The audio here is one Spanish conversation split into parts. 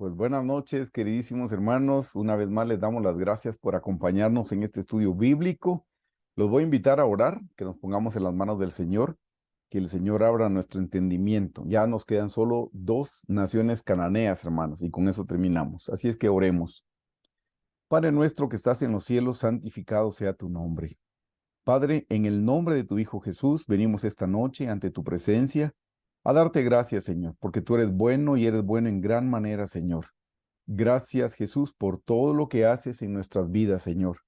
Pues buenas noches, queridísimos hermanos. Una vez más les damos las gracias por acompañarnos en este estudio bíblico. Los voy a invitar a orar, que nos pongamos en las manos del Señor, que el Señor abra nuestro entendimiento. Ya nos quedan solo 2 naciones cananeas, hermanos, y con eso terminamos. Así es que oremos. Padre nuestro que estás en los cielos, santificado sea tu nombre. Padre, en el nombre de tu Hijo Jesús, venimos esta noche ante tu presencia a darte gracias, Señor, porque tú eres bueno y eres bueno en gran manera, Señor. Gracias, Jesús, por todo lo que haces en nuestras vidas, Señor.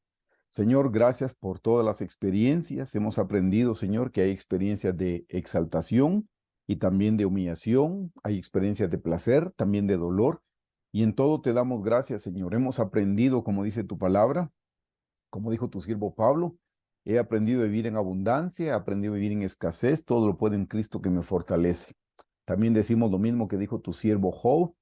Señor, gracias por todas las experiencias. Hemos aprendido, Señor, que hay experiencias de exaltación y también de humillación. Hay experiencias de placer, también de dolor. Y en todo te damos gracias, Señor. Hemos aprendido, como dice tu palabra, como dijo tu siervo Pablo, he aprendido a vivir en abundancia, he aprendido a vivir en escasez. Todo lo puedo en Cristo que me fortalece. También decimos lo mismo que dijo tu siervo Job.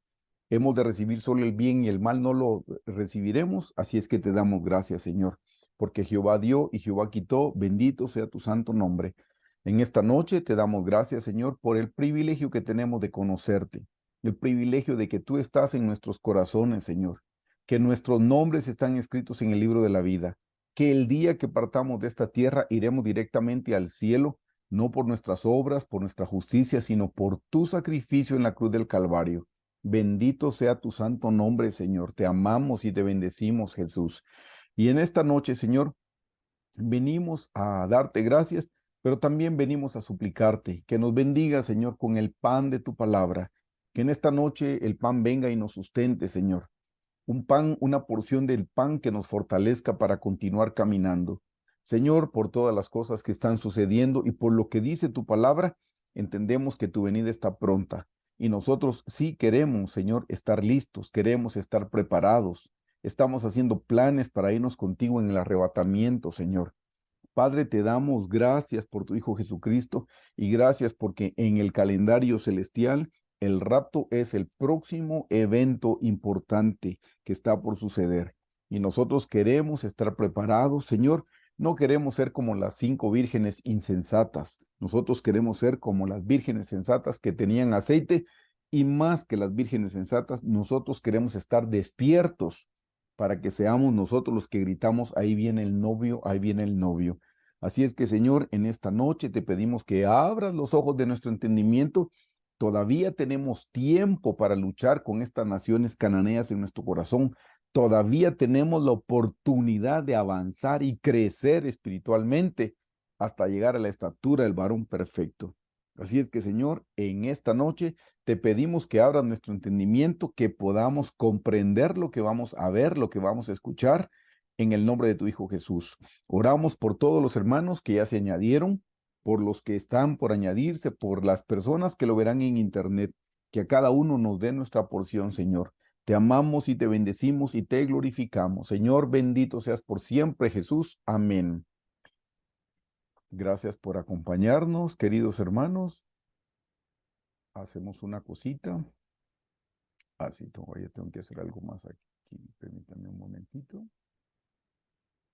Hemos de recibir solo el bien y el mal no lo recibiremos. Así es que te damos gracias, Señor, porque Jehová dio y Jehová quitó. Bendito sea tu santo nombre. En esta noche te damos gracias, Señor, por el privilegio que tenemos de conocerte, el privilegio de que tú estás en nuestros corazones, Señor, que nuestros nombres están escritos en el libro de la vida, que el día que partamos de esta tierra iremos directamente al cielo, no por nuestras obras, por nuestra justicia, sino por tu sacrificio en la cruz del Calvario. Bendito sea tu santo nombre, Señor. Te amamos y te bendecimos, Jesús. Y en esta noche, Señor, venimos a darte gracias, pero también venimos a suplicarte que nos bendiga, Señor, con el pan de tu palabra. Que en esta noche el pan venga y nos sustente, Señor. Un pan, una porción del pan que nos fortalezca para continuar caminando. Señor, por todas las cosas que están sucediendo y por lo que dice tu palabra, entendemos que tu venida está pronta. Y nosotros sí queremos, Señor, estar listos, queremos estar preparados. Estamos haciendo planes para irnos contigo en el arrebatamiento, Señor. Padre, te damos gracias por tu Hijo Jesucristo y gracias porque en el calendario celestial el rapto es el próximo evento importante que está por suceder. Y nosotros queremos estar preparados, Señor. No queremos ser como las 5 vírgenes insensatas. Nosotros queremos ser como las vírgenes sensatas que tenían aceite y más que las vírgenes sensatas, nosotros queremos estar despiertos para que seamos nosotros los que gritamos, ahí viene el novio, ahí viene el novio. Así es que, Señor, en esta noche te pedimos que abras los ojos de nuestro entendimiento. Todavía tenemos tiempo para luchar con estas naciones cananeas en nuestro corazón. Todavía tenemos la oportunidad de avanzar y crecer espiritualmente hasta llegar a la estatura del varón perfecto. Así es que, Señor, en esta noche te pedimos que abras nuestro entendimiento, que podamos comprender lo que vamos a ver, lo que vamos a escuchar, en el nombre de tu Hijo Jesús. Oramos por todos los hermanos que ya se añadieron, por los que están por añadirse, por las personas que lo verán en internet, que a cada uno nos dé nuestra porción, Señor. Te amamos y te bendecimos y te glorificamos. Señor, bendito seas por siempre, Jesús. Amén. Gracias por acompañarnos, queridos hermanos. Hacemos una cosita. Así, todavía tengo que hacer algo más aquí. Permítanme un momentito.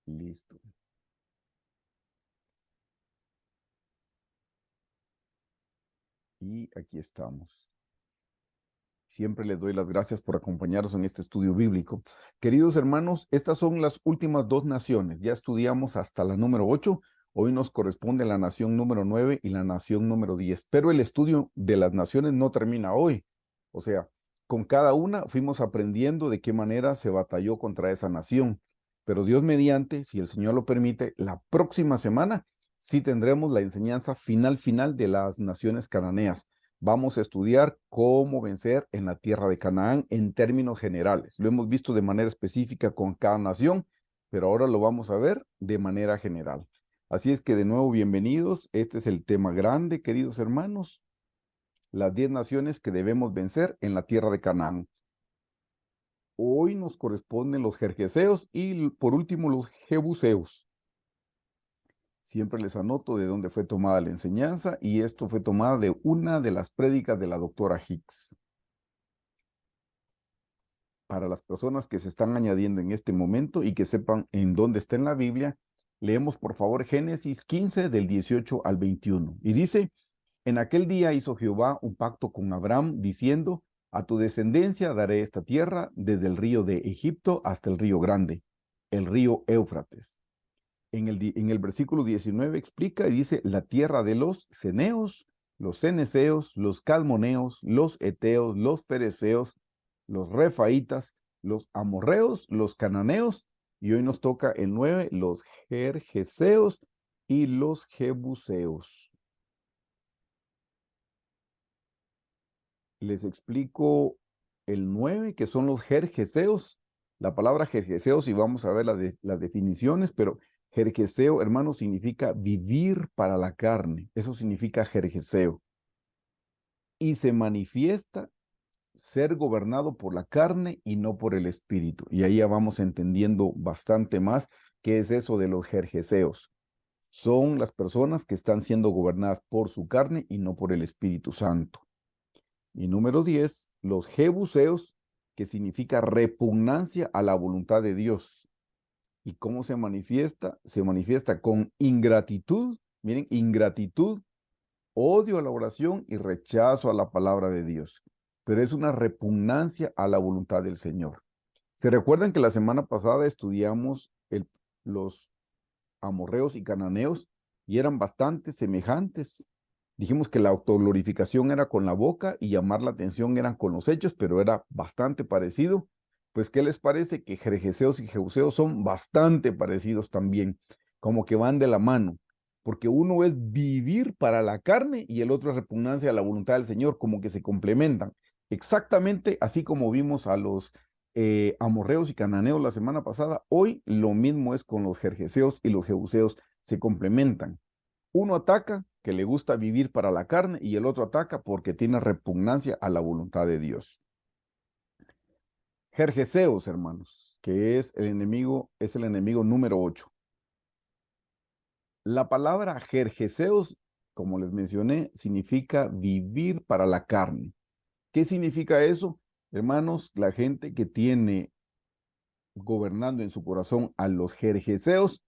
Listo. Y aquí estamos. Siempre les doy las gracias por acompañarnos en este estudio bíblico. Queridos hermanos, estas son las últimas 2 naciones. Ya estudiamos hasta la número 8. Hoy nos corresponde la nación número 9 y la nación número 10. Pero el estudio de las naciones no termina hoy. O sea, con cada una fuimos aprendiendo de qué manera se batalló contra esa nación. Pero Dios mediante, si el Señor lo permite, la próxima semana sí tendremos la enseñanza final de las naciones cananeas. Vamos a estudiar cómo vencer en la tierra de Canaán en términos generales. Lo hemos visto de manera específica con cada nación, pero ahora lo vamos a ver de manera general. Así es que de nuevo, bienvenidos. Este es el tema grande, queridos hermanos. Las 10 naciones que debemos vencer en la tierra de Canaán. Hoy nos corresponden los jerjeseos y por último los jebuseos. Siempre les anoto de dónde fue tomada la enseñanza y esto fue tomada de una de las prédicas de la doctora Hicks. Para las personas que se están añadiendo en este momento y que sepan en dónde está en la Biblia, leemos por favor Génesis 15 del 18 al 21. Y dice, en aquel día hizo Jehová un pacto con Abraham diciendo, A tu descendencia daré esta tierra desde el río de Egipto hasta el río grande, el río Éufrates. En el versículo 19 explica y dice, la tierra de los ceneos, los ceneseos, los calmoneos, los eteos, los fereceos, los refaitas, los amorreos, los cananeos, y hoy nos toca el 9, los gergeseos y los jebuseos. Les explico el 9, que son los gergeseos. La palabra gergeseos, y vamos a ver las definiciones, pero jerjeseo, hermano, significa vivir para la carne. Eso significa jerjeseo. Y se manifiesta ser gobernado por la carne y no por el espíritu. Y ahí ya vamos entendiendo bastante más qué es eso de los jerjeseos. Son las personas que están siendo gobernadas por su carne y no por el Espíritu Santo. Y número 10, los jebuseos, que significa repugnancia a la voluntad de Dios. ¿Y cómo se manifiesta? Se manifiesta con ingratitud, miren, ingratitud, odio a la oración y rechazo a la palabra de Dios. Pero es una repugnancia a la voluntad del Señor. ¿Se recuerdan que la semana pasada estudiamos los amorreos y cananeos y eran bastante semejantes? Dijimos que la autoglorificación era con la boca y llamar la atención eran con los hechos, pero era bastante parecido. Pues, ¿qué les parece? Que jerjeseos y jebuseos son bastante parecidos también, como que van de la mano, porque uno es vivir para la carne y el otro es repugnancia a la voluntad del Señor, como que se complementan. Exactamente así como vimos a los amorreos y cananeos la semana pasada, hoy lo mismo es con los jerjeseos y los jebuseos, se complementan. Uno ataca que le gusta vivir para la carne y el otro ataca porque tiene repugnancia a la voluntad de Dios. Jerjeseos, hermanos, que es el enemigo número 8. La palabra jerjeseos, como les mencioné, significa vivir para la carne. ¿Qué significa eso? Hermanos, la gente que tiene gobernando en su corazón a los jerjeseos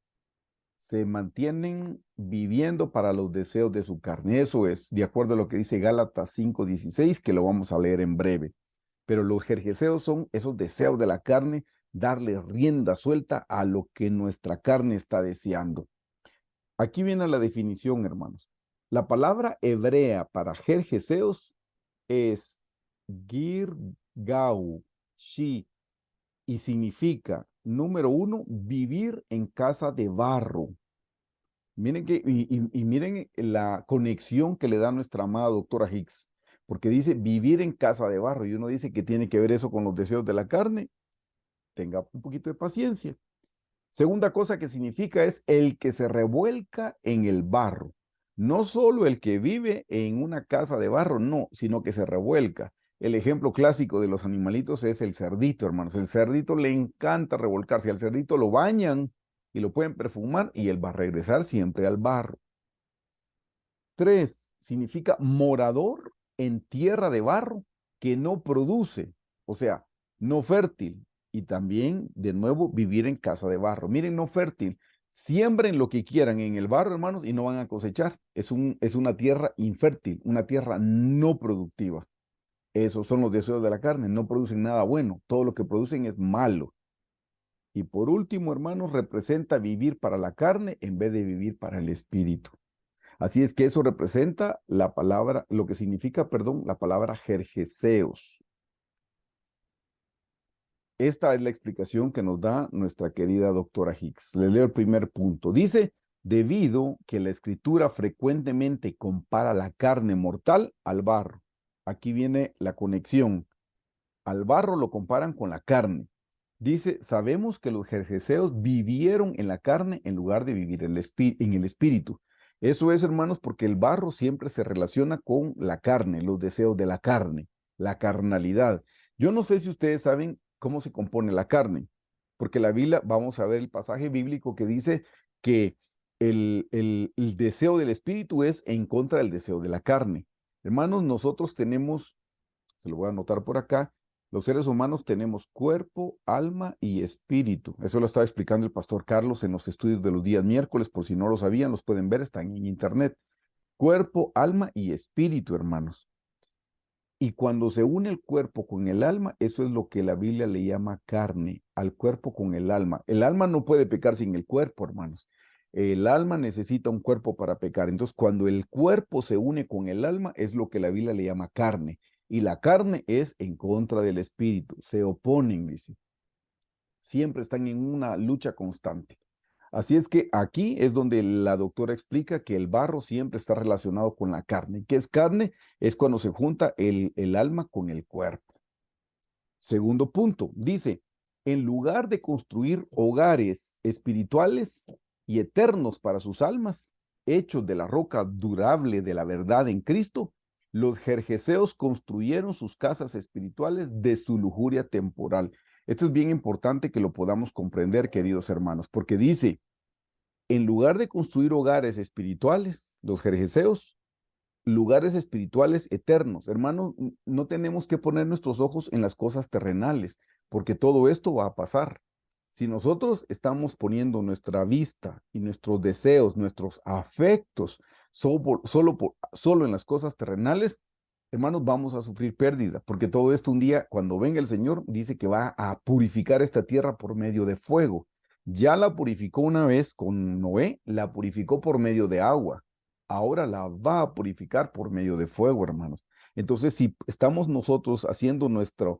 se mantienen viviendo para los deseos de su carne. Eso es, de acuerdo a lo que dice Gálatas 5:16, que lo vamos a leer en breve. Pero los jerjeseos son esos deseos de la carne, darle rienda suelta a lo que nuestra carne está deseando. Aquí viene la definición, hermanos. La palabra hebrea para jerjeseos es girgau, shi, y significa, número 1, vivir en casa de barro. Miren y miren la conexión que le da nuestra amada doctora Hicks, porque dice vivir en casa de barro, y uno dice que tiene que ver eso con los deseos de la carne. Tenga un poquito de paciencia. Segunda cosa que significa es el que se revuelca en el barro. No solo el que vive en una casa de barro, no, sino que se revuelca. El ejemplo clásico de los animalitos es el cerdito, hermanos. El cerdito le encanta revolcarse. Al cerdito lo bañan y lo pueden perfumar y él va a regresar siempre al barro. 3, significa morador en tierra de barro que no produce, o sea, no fértil. Y también, de nuevo, vivir en casa de barro. Miren, no fértil. Siembren lo que quieran en el barro, hermanos, y no van a cosechar. Es una tierra infértil, una tierra no productiva. Esos son los deseos de la carne. No producen nada bueno. Todo lo que producen es malo. Y por último, hermanos, representa vivir para la carne en vez de vivir para el espíritu. Así es que eso representa la palabra, lo que significa, perdón, la palabra jerjeseos. Esta es la explicación que nos da nuestra querida doctora Hicks. Le leo el primer punto. Dice, debido que la escritura frecuentemente compara la carne mortal al barro. Aquí viene la conexión. Al barro lo comparan con la carne. Dice, sabemos que los jerjeseos vivieron en la carne en lugar de vivir en el espíritu. Eso es, hermanos, porque el barro siempre se relaciona con la carne, los deseos de la carne, la carnalidad. Yo no sé si ustedes saben cómo se compone la carne, porque la Biblia, vamos a ver el pasaje bíblico que dice que el deseo del espíritu es en contra del deseo de la carne. Hermanos, nosotros tenemos, se lo voy a anotar por acá, los seres humanos tenemos cuerpo, alma y espíritu. Eso lo estaba explicando el pastor Carlos en los estudios de los días miércoles. Por si no lo sabían, los pueden ver, están en internet. Cuerpo, alma y espíritu, hermanos. Y cuando se une el cuerpo con el alma, eso es lo que la Biblia le llama carne, al cuerpo con el alma. El alma no puede pecar sin el cuerpo, hermanos. El alma necesita un cuerpo para pecar. Entonces, cuando el cuerpo se une con el alma, es lo que la Biblia le llama carne. Y la carne es en contra del espíritu. Se oponen, dice. Siempre están en una lucha constante. Así es que aquí es donde la doctora explica que el barro siempre está relacionado con la carne. ¿Qué es carne? Es cuando se junta el alma con el cuerpo. Segundo punto, dice, en lugar de construir hogares espirituales y eternos para sus almas, hechos de la roca durable de la verdad en Cristo, los jerjeseos construyeron sus casas espirituales de su lujuria temporal. Esto es bien importante que lo podamos comprender, queridos hermanos, porque dice, en lugar de construir hogares espirituales, los jerjeseos, lugares espirituales eternos. Hermanos, no tenemos que poner nuestros ojos en las cosas terrenales, porque todo esto va a pasar. Si nosotros estamos poniendo nuestra vista y nuestros deseos, nuestros afectos solo en las cosas terrenales, hermanos, vamos a sufrir pérdida, porque todo esto un día, cuando venga el Señor, dice que va a purificar esta tierra por medio de fuego. Ya la purificó una vez con Noé, la purificó por medio de agua. Ahora la va a purificar por medio de fuego, hermanos. Entonces, si estamos nosotros haciendo nuestro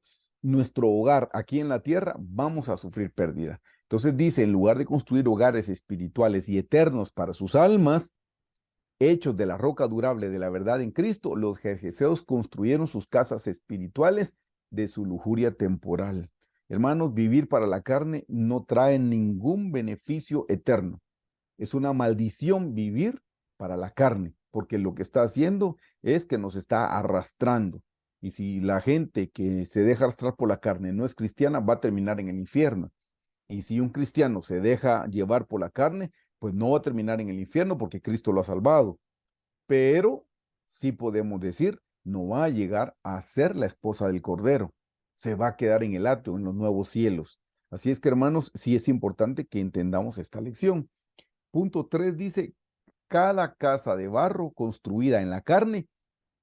hogar aquí en la tierra, vamos a sufrir pérdida. Entonces dice, en lugar de construir hogares espirituales y eternos para sus almas, hechos de la roca durable de la verdad en Cristo, los jerjeseos construyeron sus casas espirituales de su lujuria temporal. Hermanos, vivir para la carne no trae ningún beneficio eterno. Es una maldición vivir para la carne, porque lo que está haciendo es que nos está arrastrando. Y si la gente que se deja arrastrar por la carne no es cristiana, va a terminar en el infierno. Y si un cristiano se deja llevar por la carne, pues no va a terminar en el infierno porque Cristo lo ha salvado. Pero sí podemos decir, no va a llegar a ser la esposa del Cordero. Se va a quedar en el atrio, en los nuevos cielos. Así es que, hermanos, sí es importante que entendamos esta lección. Punto 3 dice, cada casa de barro construida en la carne,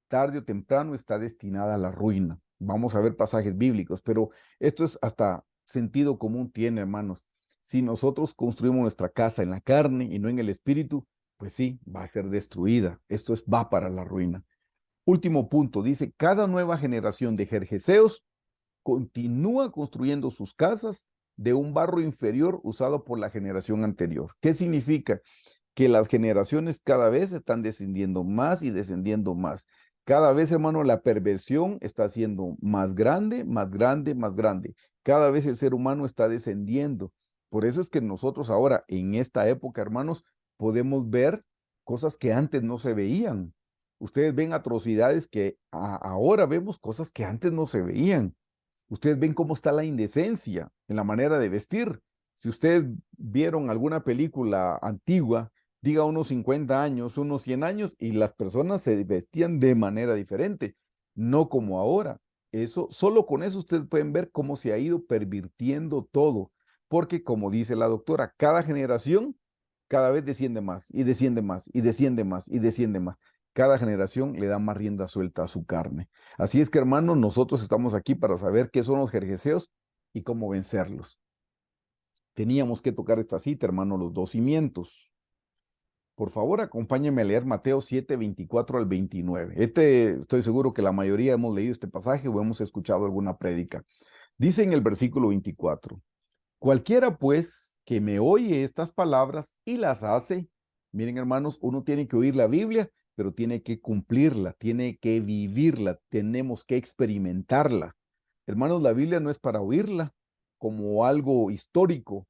tarde o temprano está destinada a la ruina. Vamos a ver pasajes bíblicos, pero esto es hasta sentido común tiene, hermanos. Si nosotros construimos nuestra casa en la carne y no en el espíritu, pues sí, va a ser destruida. Esto va para la ruina. Último punto, dice, cada nueva generación de jerjeseos continúa construyendo sus casas de un barro inferior usado por la generación anterior. ¿Qué significa? Que las generaciones cada vez están descendiendo más y descendiendo más. Cada vez, hermano, la perversión está siendo más grande, más grande, más grande. Cada vez el ser humano está descendiendo. Por eso es que nosotros ahora, en esta época, hermanos, podemos ver cosas que antes no se veían. Ustedes ven atrocidades que ahora vemos cosas que antes no se veían. Ustedes ven cómo está la indecencia en la manera de vestir. Si ustedes vieron alguna película antigua, diga unos 50 años, unos 100 años, y las personas se vestían de manera diferente, no como ahora. Eso, solo con eso ustedes pueden ver cómo se ha ido pervirtiendo todo, porque como dice la doctora, cada generación cada vez desciende más y desciende más y desciende más y desciende más. Cada generación le da más rienda suelta a su carne. Así es que, hermanos, nosotros estamos aquí para saber qué son los jerjeseos y cómo vencerlos. Teníamos que tocar esta cita, hermano, los dos cimientos. Por favor, acompáñenme a leer Mateo 7, 24 al 29. Estoy seguro que la mayoría hemos leído este pasaje o hemos escuchado alguna prédica. Dice en el versículo 24, cualquiera pues que me oye estas palabras y las hace, miren hermanos, uno tiene que oír la Biblia, pero tiene que cumplirla, tiene que vivirla, tenemos que experimentarla. Hermanos, la Biblia no es para oírla como algo histórico,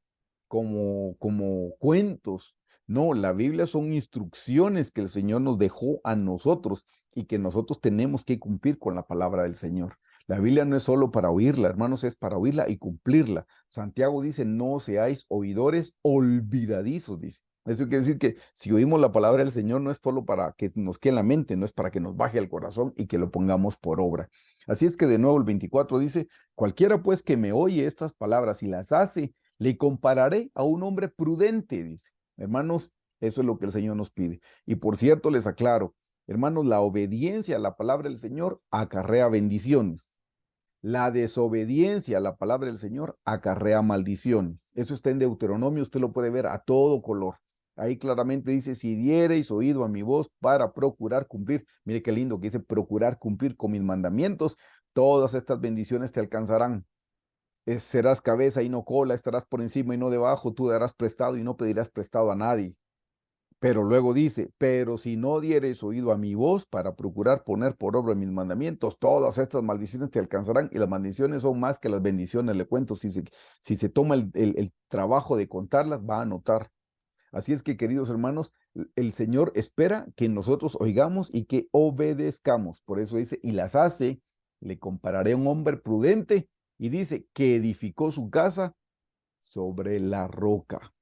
como cuentos. No, la Biblia son instrucciones que el Señor nos dejó a nosotros y que nosotros tenemos que cumplir con la palabra del Señor. La Biblia no es solo para oírla, hermanos, es para oírla y cumplirla. Santiago dice, no seáis oidores olvidadizos, dice. Eso quiere decir que si oímos la palabra del Señor no es solo para que nos quede en la mente, no es para que nos baje al corazón y que lo pongamos por obra. Así es que de nuevo el 24 dice, cualquiera pues que me oye estas palabras y las hace, le compararé a un hombre prudente, dice. Hermanos, eso es lo que el Señor nos pide. Y por cierto, les aclaro, Hermanos, la obediencia a la palabra del Señor acarrea bendiciones. La desobediencia a la palabra del Señor acarrea maldiciones. Eso está en Deuteronomio, usted lo puede ver a todo color. Ahí claramente dice, si diereis oído a mi voz para procurar cumplir, mire qué lindo que dice, procurar cumplir con mis mandamientos, todas estas bendiciones te alcanzarán. Serás cabeza y no cola, estarás por encima y no debajo, tú darás prestado y no pedirás prestado a nadie. Pero luego dice, pero si no dieres oído a mi voz para procurar poner por obra mis mandamientos, todas estas maldiciones te alcanzarán y las maldiciones son más que las bendiciones, le cuento, si se toma el trabajo de contarlas, va a notar. Así es que, queridos hermanos, el Señor espera que nosotros oigamos y que obedezcamos. Por eso dice, y las hace, le compararé a un hombre prudente y dice que edificó su casa sobre la roca.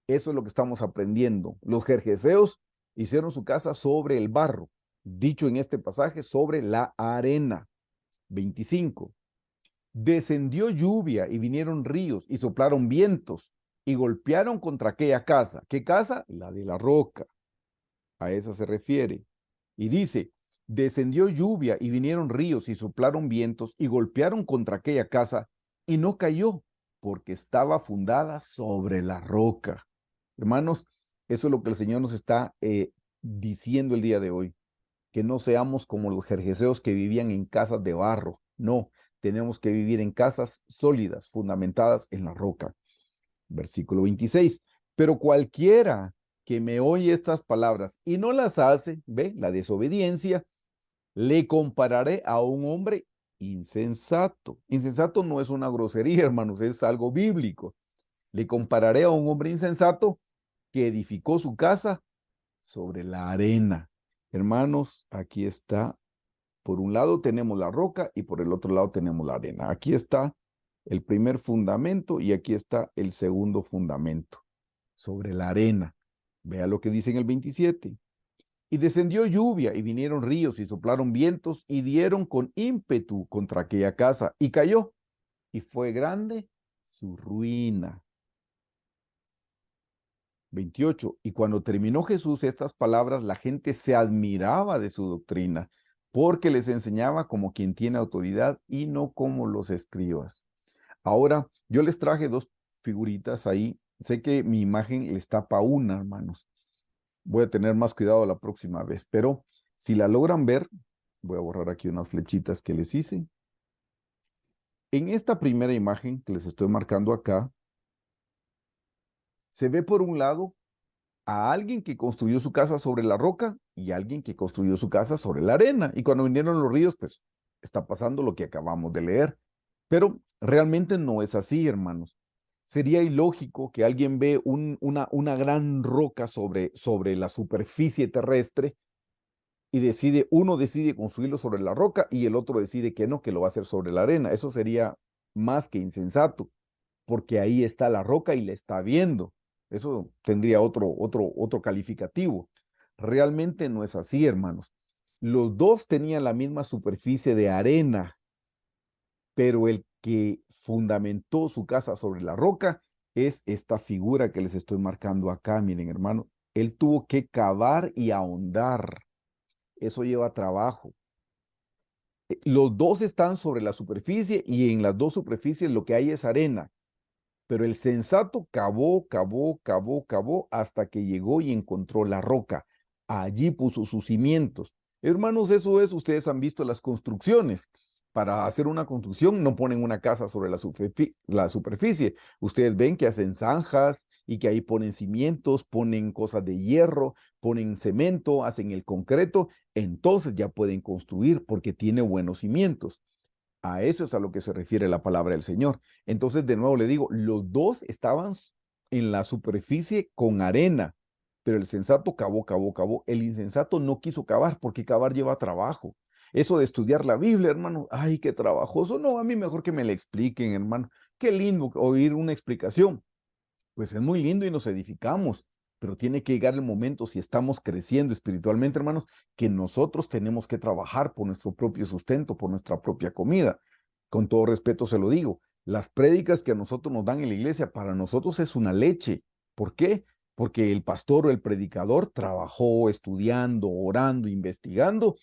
Eso es lo que estamos aprendiendo. Los jerjeseos hicieron su casa sobre el barro, dicho en este pasaje, sobre la arena. 25. Descendió lluvia y vinieron ríos y soplaron vientos y golpearon contra aquella casa. ¿Qué casa? La de la roca. A esa se refiere. Y dice, descendió lluvia y vinieron ríos y soplaron vientos y golpearon contra aquella casa y no cayó porque estaba fundada sobre la roca. Hermanos, eso es lo que el Señor nos está diciendo el día de hoy, que no seamos como los jerjeseos que vivían en casas de barro. No, tenemos que vivir en casas sólidas, fundamentadas en la roca. Versículo 26. Pero cualquiera que me oye estas palabras y no las hace, ve, la desobediencia, le compararé a un hombre insensato. Insensato no es una grosería, hermanos, es algo bíblico. Le compararé a un hombre insensato que edificó su casa sobre la arena. Hermanos, aquí está. Por un lado tenemos la roca y por el otro lado tenemos la arena. Aquí está el primer fundamento y aquí está el segundo fundamento, sobre la arena. Vea lo que dice en el 27. Y descendió lluvia y vinieron ríos y soplaron vientos y dieron con ímpetu contra aquella casa y cayó y fue grande su ruina. 28. Y cuando terminó Jesús estas palabras, la gente se admiraba de su doctrina, porque les enseñaba como quien tiene autoridad y no como los escribas. Ahora, yo les traje dos figuritas ahí. Sé que mi imagen les tapa una, hermanos. Voy a tener más cuidado la próxima vez, pero si la logran ver, voy a borrar aquí unas flechitas que les hice. En esta primera imagen que les estoy marcando acá, se ve por un lado a alguien que construyó su casa sobre la roca y alguien que construyó su casa sobre la arena. Y cuando vinieron los ríos, pues está pasando lo que acabamos de leer. Pero realmente no es así, hermanos. Sería ilógico que alguien ve una gran roca sobre la superficie terrestre y uno decide construirlo sobre la roca y el otro decide que no, que lo va a hacer sobre la arena. Eso sería más que insensato, porque ahí está la roca y la está viendo. Eso tendría otro calificativo. Realmente no es así, hermanos. Los dos tenían la misma superficie de arena, pero el que fundamentó su casa sobre la roca es esta figura que les estoy marcando acá, miren, hermano. Él tuvo que cavar y ahondar. Eso lleva trabajo. Los dos están sobre la superficie y en las dos superficies lo que hay es arena. Pero el sensato cavó hasta que llegó y encontró la roca. Allí puso sus cimientos. Hermanos, eso es, ustedes han visto las construcciones. Para hacer una construcción no ponen una casa sobre la superficie. Ustedes ven que hacen zanjas y que ahí ponen cimientos, ponen cosas de hierro, ponen cemento, hacen el concreto. Entonces ya pueden construir porque tiene buenos cimientos. A eso es a lo que se refiere la palabra del Señor. Entonces, de nuevo le digo, los dos estaban en la superficie con arena, pero el sensato cavó. El insensato no quiso cavar porque cavar lleva trabajo. Eso de estudiar la Biblia, hermano, ay, qué trabajoso. No, a mí mejor que me le expliquen, hermano. Qué lindo oír una explicación. Pues es muy lindo y nos edificamos, pero tiene que llegar el momento, si estamos creciendo espiritualmente, hermanos, que nosotros tenemos que trabajar por nuestro propio sustento, por nuestra propia comida. Con todo respeto se lo digo, las prédicas que a nosotros nos dan en la iglesia, para nosotros es una leche. ¿Por qué? porque el pastor o el predicador trabajó estudiando, orando, investigando.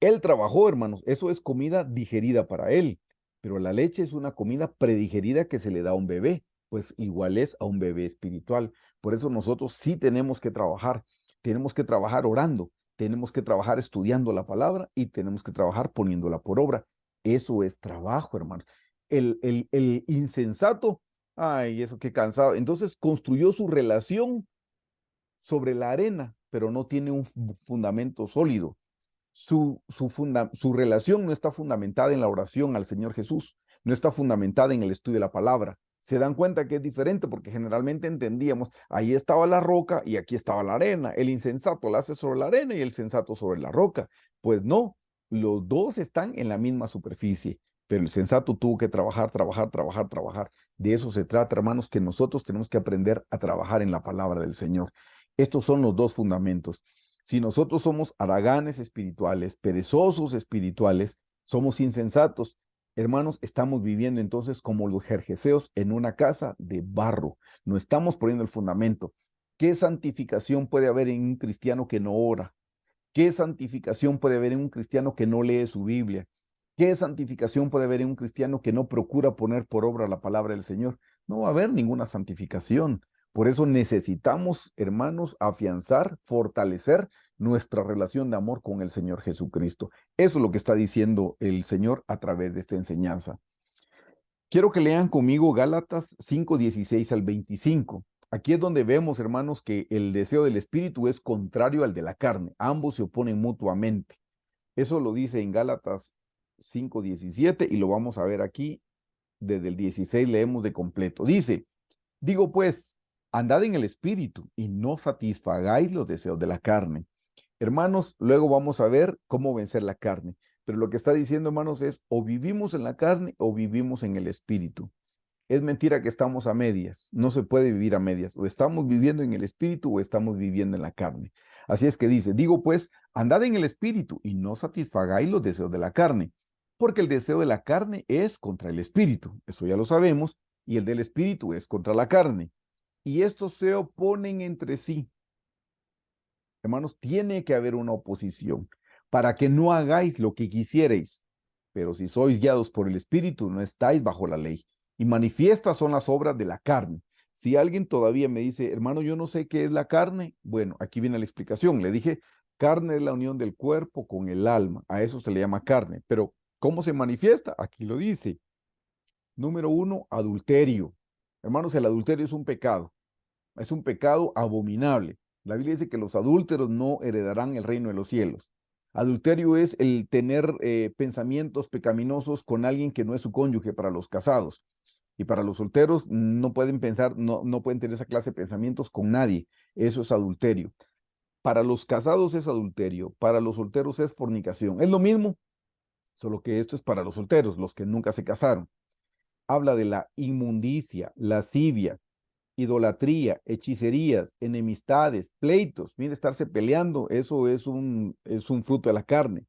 Él trabajó, hermanos, eso es comida digerida para él, pero la leche es una comida predigerida que se le da a un bebé, pues igual es a un bebé espiritual. Por eso nosotros sí tenemos que trabajar orando, tenemos que trabajar estudiando la palabra y tenemos que trabajar poniéndola por obra. Eso es trabajo, hermanos. El insensato, ay, eso qué cansado. Entonces construyó su relación sobre la arena, pero no tiene un fundamento sólido. Su relación no está fundamentada en la oración al Señor Jesús, no está fundamentada en el estudio de la palabra. Se dan cuenta que es diferente porque generalmente entendíamos, ahí estaba la roca y aquí estaba la arena. El insensato la hace sobre la arena y el sensato sobre la roca. Pues no, los dos están en la misma superficie, pero el sensato tuvo que trabajar, trabajar, trabajar, trabajar. De eso se trata, hermanos, que nosotros tenemos que aprender a trabajar en la palabra del Señor. Estos son los dos fundamentos. Si nosotros somos haraganes espirituales, perezosos espirituales, somos insensatos, hermanos, estamos viviendo entonces como los jerjeseos en una casa de barro. No estamos poniendo el fundamento. ¿Qué santificación puede haber en un cristiano que no ora? ¿Qué santificación puede haber en un cristiano que no lee su Biblia? ¿Qué santificación puede haber en un cristiano que no procura poner por obra la palabra del Señor? No va a haber ninguna santificación. Por eso necesitamos, hermanos, afianzar, fortalecer nuestra relación de amor con el Señor Jesucristo. Eso es lo que está diciendo el Señor a través de esta enseñanza. Quiero que lean conmigo Gálatas 5:16 al 25. Aquí es donde vemos, hermanos, que el deseo del espíritu es contrario al de la carne. Ambos se oponen mutuamente. Eso lo dice en Gálatas 5:17 y lo vamos a ver aquí. Desde el 16 leemos de completo. Dice, digo pues, andad en el espíritu y no satisfagáis los deseos de la carne. Hermanos, luego vamos a ver cómo vencer la carne. Pero lo que está diciendo, hermanos, es o vivimos en la carne o vivimos en el espíritu. Es mentira que estamos a medias. No se puede vivir a medias. O estamos viviendo en el espíritu o estamos viviendo en la carne. Así es que dice, digo pues, andad en el espíritu y no satisfagáis los deseos de la carne, porque el deseo de la carne es contra el espíritu. Eso ya lo sabemos. Y el del espíritu es contra la carne. Y estos se oponen entre sí. Hermanos, tiene que haber una oposición para que no hagáis lo que quisierais. Pero si sois guiados por el Espíritu, no estáis bajo la ley. Y manifiestas son las obras de la carne. Si alguien todavía me dice, hermano, yo no sé qué es la carne, bueno, aquí viene la explicación. Le dije, carne es la unión del cuerpo con el alma. A eso se le llama carne. Pero, ¿cómo se manifiesta? Aquí lo dice. Número uno, adulterio. Hermanos, el adulterio es un pecado abominable. La Biblia dice que los adúlteros no heredarán el reino de los cielos. Adulterio es el tener pensamientos pecaminosos con alguien que no es su cónyuge para los casados. Y para los solteros no pueden pensar, no pueden tener esa clase de pensamientos con nadie. Eso es adulterio. Para los casados es adulterio, para los solteros es fornicación. Es lo mismo, solo que esto es para los solteros, los que nunca se casaron. Habla de la inmundicia, lascivia, idolatría, hechicerías, enemistades, pleitos. Mire, estarse peleando, eso es un fruto de la carne.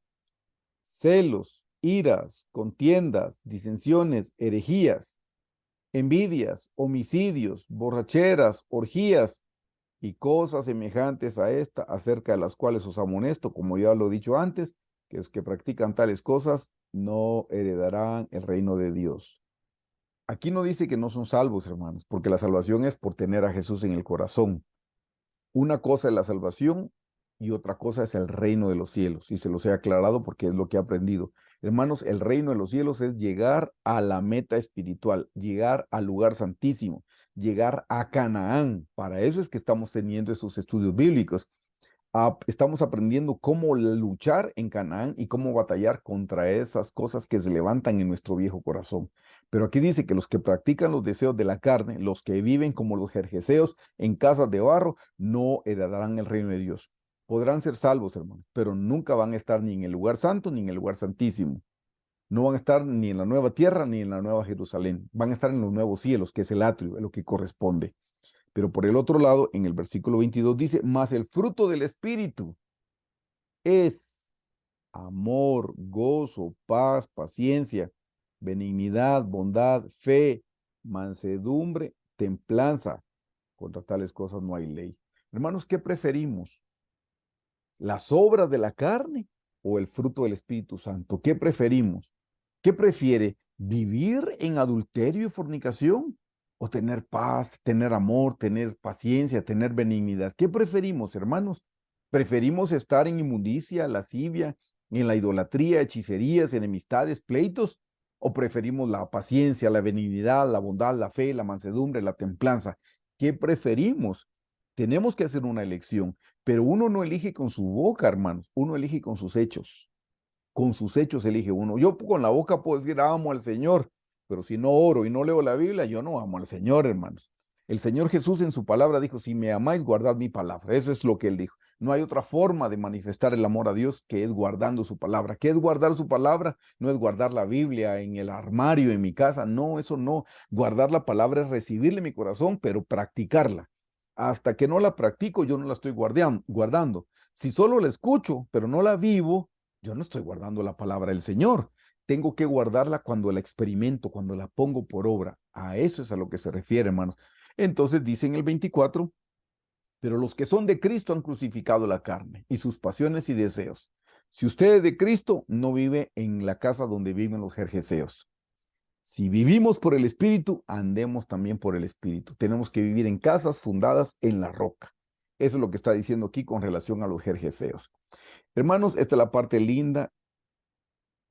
Celos, iras, contiendas, disensiones, herejías, envidias, homicidios, borracheras, orgías y cosas semejantes a esta, acerca de las cuales os amonesto, como ya lo he dicho antes, que los que practican tales cosas no heredarán el reino de Dios. Aquí no dice que no son salvos, hermanos, porque la salvación es por tener a Jesús en el corazón. Una cosa es la salvación y otra cosa es el reino de los cielos. Y se los he aclarado porque es lo que he aprendido. Hermanos, el reino de los cielos es llegar a la meta espiritual, llegar al lugar santísimo, llegar a Canaán. Para eso es que estamos teniendo esos estudios bíblicos. Estamos aprendiendo cómo luchar en Canaán y cómo batallar contra esas cosas que se levantan en nuestro viejo corazón. Pero aquí dice que los que practican los deseos de la carne, los que viven como los jerjeseos en casas de barro, no heredarán el reino de Dios. Podrán ser salvos, hermanos, pero nunca van a estar ni en el lugar santo ni en el lugar santísimo. No van a estar ni en la nueva tierra ni en la nueva Jerusalén. Van a estar en los nuevos cielos, que es el atrio, es lo que corresponde. Pero por el otro lado, en el versículo 22 dice, mas el fruto del Espíritu es amor, gozo, paz, paciencia, benignidad, bondad, fe, mansedumbre, templanza. Contra tales cosas no hay ley. Hermanos, ¿qué preferimos? ¿Las obras de la carne o el fruto del Espíritu Santo? ¿Qué preferimos? ¿Qué prefiere? ¿Vivir en adulterio y fornicación? ¿O tener paz, tener amor, tener paciencia, tener benignidad? ¿Qué preferimos, hermanos? ¿Preferimos estar en inmundicia, lascivia, en la idolatría, hechicerías, enemistades, pleitos? ¿O preferimos la paciencia, la benignidad, la bondad, la fe, la mansedumbre, la templanza? ¿Qué preferimos? Tenemos que hacer una elección. Pero uno no elige con su boca, hermanos, uno elige con sus hechos. Con sus hechos elige uno. Yo con la boca puedo decir amo al Señor, pero si no oro y no leo la Biblia, yo no amo al Señor, hermanos. El Señor Jesús en su palabra dijo, si me amáis, guardad mi palabra. Eso es lo que él dijo. No hay otra forma de manifestar el amor a Dios que es guardando su palabra. ¿Qué es guardar su palabra? No es guardar la Biblia en el armario, en mi casa. No, eso no. Guardar la palabra es recibirle en mi corazón, pero practicarla. Hasta que no la practico, yo no la estoy guardando. Si solo la escucho, pero no la vivo, yo no estoy guardando la palabra del Señor. Tengo que guardarla cuando la experimento, cuando la pongo por obra. A eso es a lo que se refiere, hermanos. Entonces dice en el 24, pero los que son de Cristo han crucificado la carne y sus pasiones y deseos. Si usted es de Cristo, no vive en la casa donde viven los jerjeseos. Si vivimos por el Espíritu, andemos también por el Espíritu. Tenemos que vivir en casas fundadas en la roca. Eso es lo que está diciendo aquí con relación a los jerjeseos. Hermanos, esta es la parte linda.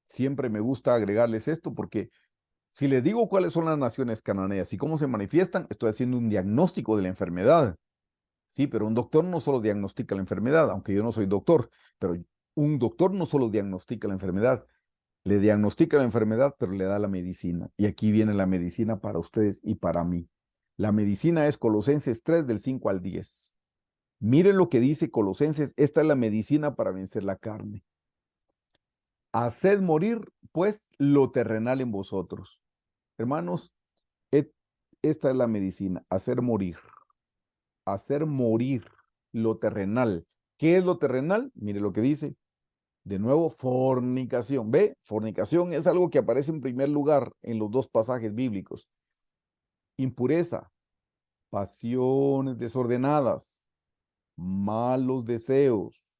Siempre me gusta agregarles esto porque si les digo cuáles son las naciones cananeas y cómo se manifiestan, estoy haciendo un diagnóstico de la enfermedad. Sí, pero un doctor no solo diagnostica la enfermedad, aunque yo no soy doctor, pero un doctor no solo diagnostica la enfermedad, le diagnostica la enfermedad, pero le da la medicina. Y aquí viene la medicina para ustedes y para mí. La medicina es Colosenses 3 del 5 al 10. Miren lo que dice Colosenses, esta es la medicina para vencer la carne. Haced morir, pues, lo terrenal en vosotros. Hermanos, esta es la medicina, hacer morir lo terrenal. ¿Qué es lo terrenal? Mire lo que dice. De nuevo, fornicación. ¿Ve? Fornicación es algo que aparece en primer lugar en los dos pasajes bíblicos. Impureza, pasiones desordenadas, malos deseos,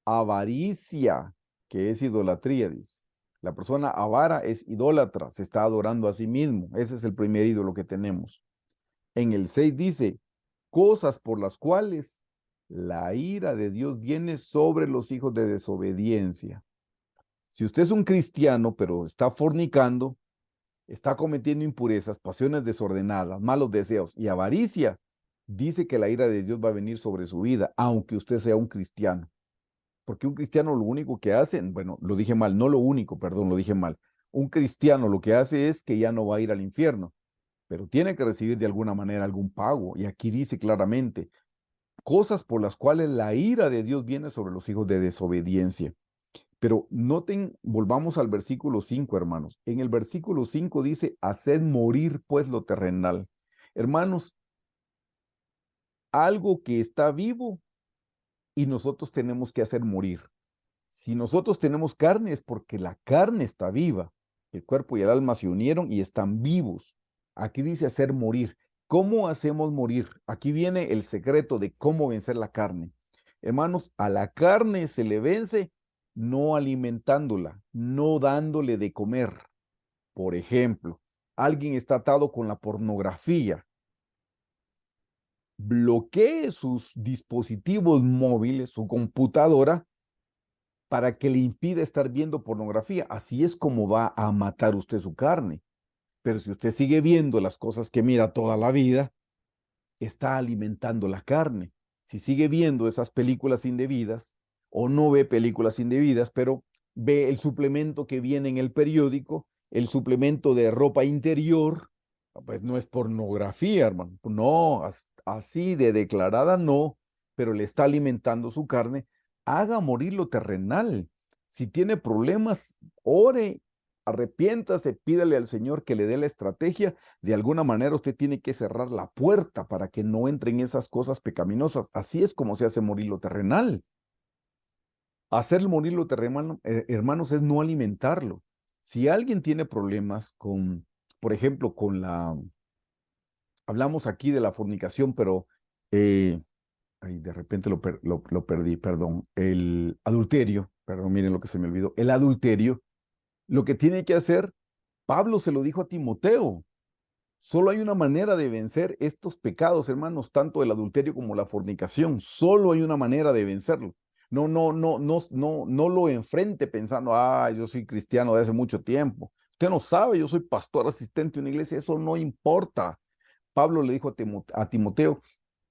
avaricia, que es idolatría, dice. La persona avara es idólatra, se está adorando a sí mismo. Ese es el primer ídolo que tenemos. En el 6 dice, cosas por las cuales la ira de Dios viene sobre los hijos de desobediencia. Si usted es un cristiano, pero está fornicando, está cometiendo impurezas, pasiones desordenadas, malos deseos y avaricia, dice que la ira de Dios va a venir sobre su vida, aunque usted sea un cristiano. Porque un cristiano lo único que hace, bueno, lo dije mal, no lo único, perdón, lo dije mal. Un cristiano lo que hace es que ya no va a ir al infierno, pero tiene que recibir de alguna manera algún pago. Y aquí dice claramente, cosas por las cuales la ira de Dios viene sobre los hijos de desobediencia. Pero noten, volvamos al versículo 5, hermanos. En el versículo 5 dice, haced morir pues lo terrenal. Hermanos, algo que está vivo y nosotros tenemos que hacer morir. Si nosotros tenemos carne es porque la carne está viva. El cuerpo y el alma se unieron y están vivos. Aquí dice hacer morir. ¿Cómo hacemos morir? Aquí viene el secreto de cómo vencer la carne. Hermanos, a la carne se le vence no alimentándola, no dándole de comer. Por ejemplo, alguien está atado con la pornografía. Bloquee sus dispositivos móviles, su computadora, para que le impida estar viendo pornografía. Así es como va a matar usted su carne. Pero si usted sigue viendo las cosas que mira toda la vida, está alimentando la carne. Si sigue viendo esas películas indebidas o no ve películas indebidas, pero ve el suplemento que viene en el periódico, el suplemento de ropa interior, pues no es pornografía, hermano. No, así de declarada no, pero le está alimentando su carne. Haga morir lo terrenal. Si tiene problemas, ore, arrepiéntase, pídale al Señor que le dé la estrategia. De alguna manera usted tiene que cerrar la puerta para que no entren esas cosas pecaminosas. Así es como se hace morir lo terrenal. Hacer morir lo terrenal, hermanos, es no alimentarlo. Si alguien tiene problemas con, por ejemplo, con Hablamos aquí de la fornicación, pero ay, de repente lo perdí, perdón. El adulterio, perdón, miren lo que se me olvidó. El adulterio, lo que tiene que hacer, Pablo se lo dijo a Timoteo. Solo hay una manera de vencer estos pecados, hermanos, tanto el adulterio como la fornicación. Solo hay una manera de vencerlo. No lo enfrente pensando, yo soy cristiano de hace mucho tiempo. Usted no sabe, yo soy pastor asistente de una iglesia, eso no importa. Pablo le dijo a Timoteo,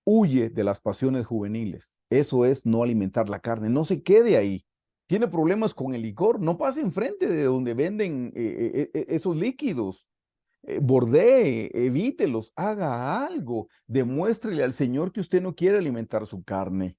huye de las pasiones juveniles. Eso es no alimentar la carne. No se quede ahí. Tiene problemas con el licor, no pase enfrente de donde venden esos líquidos. Bordee, evítelos, haga algo, demuéstrele al Señor que usted no quiere alimentar su carne.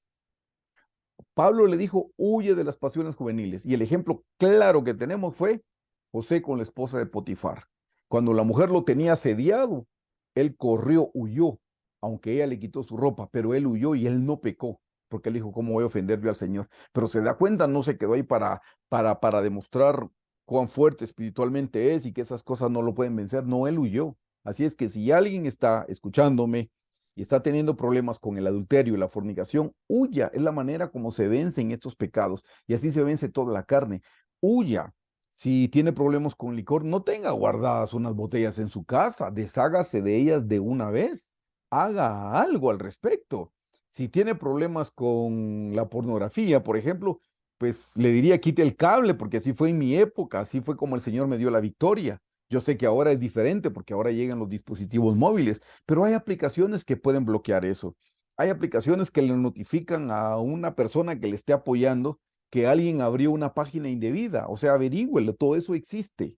Pablo le dijo, huye de las pasiones juveniles. Y el ejemplo claro que tenemos fue José con la esposa de Potifar. Cuando la mujer lo tenía asediado, él corrió, huyó, aunque ella le quitó su ropa, pero él huyó y él no pecó, porque él dijo, ¿cómo voy a ofender yo al Señor? Pero se da cuenta, no se quedó ahí para demostrar cuán fuerte espiritualmente es y que esas cosas no lo pueden vencer. No, él huyó. Así es que si alguien está escuchándome y está teniendo problemas con el adulterio y la fornicación, huya. Es la manera como se vencen estos pecados y así se vence toda la carne. Huya. Si tiene problemas con licor, no tenga guardadas unas botellas en su casa, deshágase de ellas de una vez. Haga algo al respecto. Si tiene problemas con la pornografía, por ejemplo, pues le diría quite el cable, porque así fue en mi época, así fue como el Señor me dio la victoria. Yo sé que ahora es diferente porque ahora llegan los dispositivos móviles, pero hay aplicaciones que pueden bloquear eso. Hay aplicaciones que le notifican a una persona que le esté apoyando que alguien abrió una página indebida. O sea, averígüelo, todo eso existe.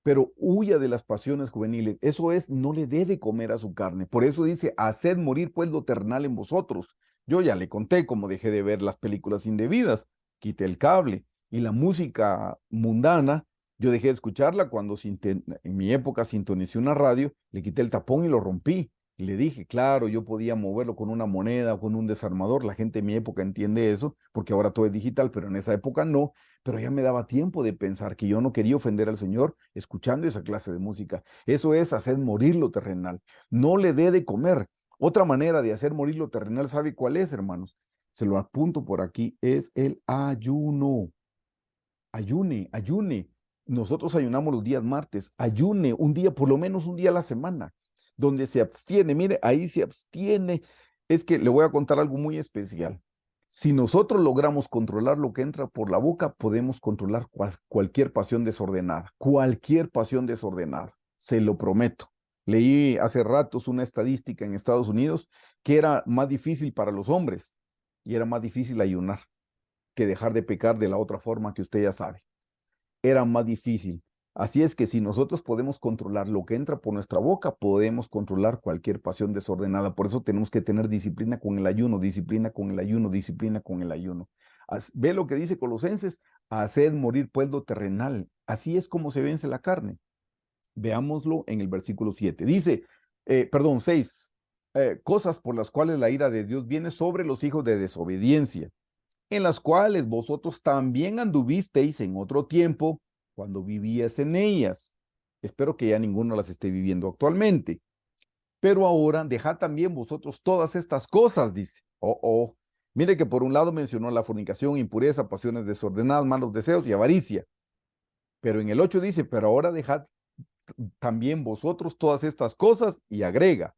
Pero huya de las pasiones juveniles. Eso es, no le dé de comer a su carne. Por eso dice, haced morir pues lo terrenal en vosotros. Yo ya le conté cómo dejé de ver las películas indebidas. Quité el cable. Y la música mundana, yo dejé de escucharla cuando en mi época sintonicé una radio, le quité el tapón y lo rompí. Y le dije, claro, yo podía moverlo con una moneda o con un desarmador. La gente en mi época entiende eso, porque ahora todo es digital, pero en esa época no. Pero ya me daba tiempo de pensar que yo no quería ofender al Señor escuchando esa clase de música. Eso es hacer morir lo terrenal. No le dé de comer. Otra manera de hacer morir lo terrenal, ¿sabe cuál es, hermanos? Se lo apunto por aquí, es el ayuno. Ayune, ayune. Nosotros ayunamos los días martes. Ayune un día, por lo menos un día a la semana, donde se abstiene. Mire, ahí se abstiene. Es que le voy a contar algo muy especial. Si nosotros logramos controlar lo que entra por la boca, podemos controlar cualquier pasión desordenada, cualquier pasión desordenada, se lo prometo. Leí hace ratos una estadística en Estados Unidos que era más difícil para los hombres y era más difícil ayunar que dejar de pecar de la otra forma que usted ya sabe. Era más difícil. Así es que si nosotros podemos controlar lo que entra por nuestra boca, podemos controlar cualquier pasión desordenada. Por eso tenemos que tener disciplina con el ayuno, disciplina con el ayuno, disciplina con el ayuno. Ve lo que dice Colosenses, haced morir pues lo terrenal. Así es como se vence la carne. Veámoslo en el versículo 7. Dice, perdón, 6, cosas por las cuales la ira de Dios viene sobre los hijos de desobediencia, en las cuales vosotros también anduvisteis en otro tiempo cuando vivías en ellas. Espero que ya ninguno las esté viviendo actualmente. Pero ahora dejad también vosotros todas estas cosas, dice. Mire que por un lado mencionó la fornicación, impureza, pasiones desordenadas, malos deseos y avaricia. Pero en el 8 dice, pero ahora dejad también vosotros todas estas cosas y agrega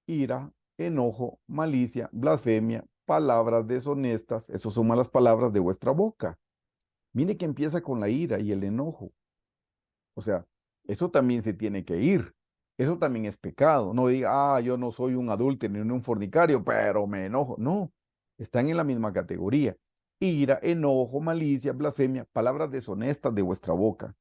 ira, enojo, malicia, blasfemia, palabras deshonestas, esas son malas palabras de vuestra boca. Mire que empieza con la ira y el enojo. O sea, eso también se tiene que ir. Eso también es pecado. No diga, yo no soy un adúltero ni un fornicario, pero me enojo. No, están en la misma categoría. Ira, enojo, malicia, blasfemia, palabras deshonestas de vuestra boca.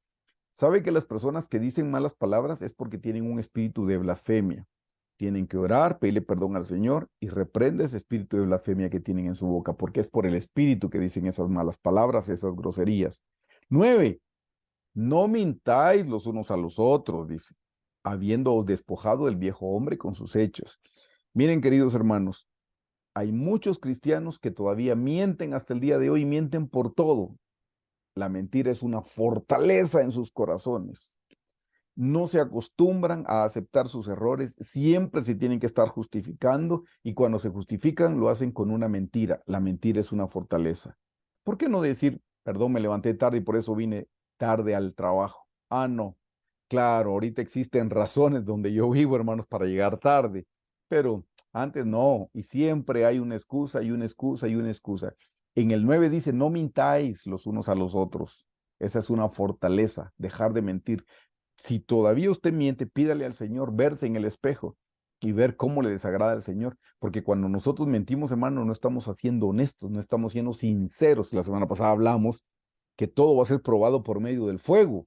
¿Sabe que las personas que dicen malas palabras es porque tienen un espíritu de blasfemia? Tienen que orar, pedirle perdón al Señor y reprende ese espíritu de blasfemia que tienen en su boca, porque es por el espíritu que dicen esas malas palabras, esas groserías. 9, no mintáis los unos a los otros, dice, habiéndoos despojado del viejo hombre con sus hechos. Miren, queridos hermanos, hay muchos cristianos que todavía mienten hasta el día de hoy, mienten por todo. La mentira es una fortaleza en sus corazones. no se acostumbran a aceptar sus errores, siempre se tienen que estar justificando y cuando se justifican lo hacen con una mentira. La mentira es una fortaleza. ¿Por qué no decir, perdón, me levanté tarde y por eso vine tarde al trabajo? Ah, no. Claro, ahorita existen razones donde yo vivo, hermanos, para llegar tarde, pero antes no, y siempre hay una excusa y una excusa y una excusa. En el 9 dice, no mintáis los unos a los otros. Esa es una fortaleza, dejar de mentir. Si todavía usted miente, pídale al Señor verse en el espejo y ver cómo le desagrada al Señor, porque cuando nosotros mentimos, hermano, no estamos siendo honestos, no estamos siendo sinceros. La semana pasada hablamos que todo va a ser probado por medio del fuego.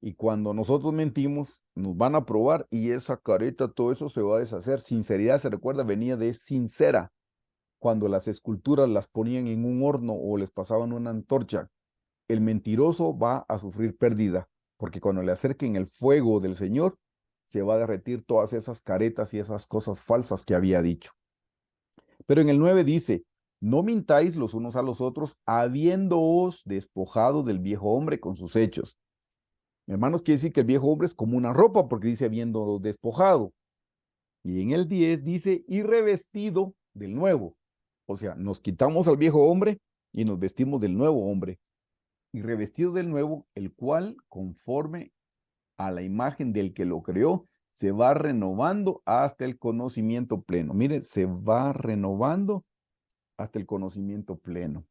Y cuando nosotros mentimos, nos van a probar y esa careta, todo eso se va a deshacer. Sinceridad, se recuerda, venía de sincera. Cuando las esculturas las ponían en un horno o les pasaban una antorcha, el mentiroso va a sufrir pérdida, porque cuando le acerquen el fuego del Señor, se va a derretir todas esas caretas y esas cosas falsas que había dicho. Pero en el 9 dice, no mintáis los unos a los otros, habiéndoos despojado del viejo hombre con sus hechos. Hermanos, quiere decir que el viejo hombre es como una ropa, porque dice habiéndoos despojado. Y en el 10 dice, y revestido del nuevo. O sea, nos quitamos al viejo hombre y nos vestimos del nuevo hombre. Y revestido del nuevo, el cual, conforme a la imagen del que lo creó, se va renovando hasta el conocimiento pleno. Mire, se va renovando hasta el conocimiento pleno.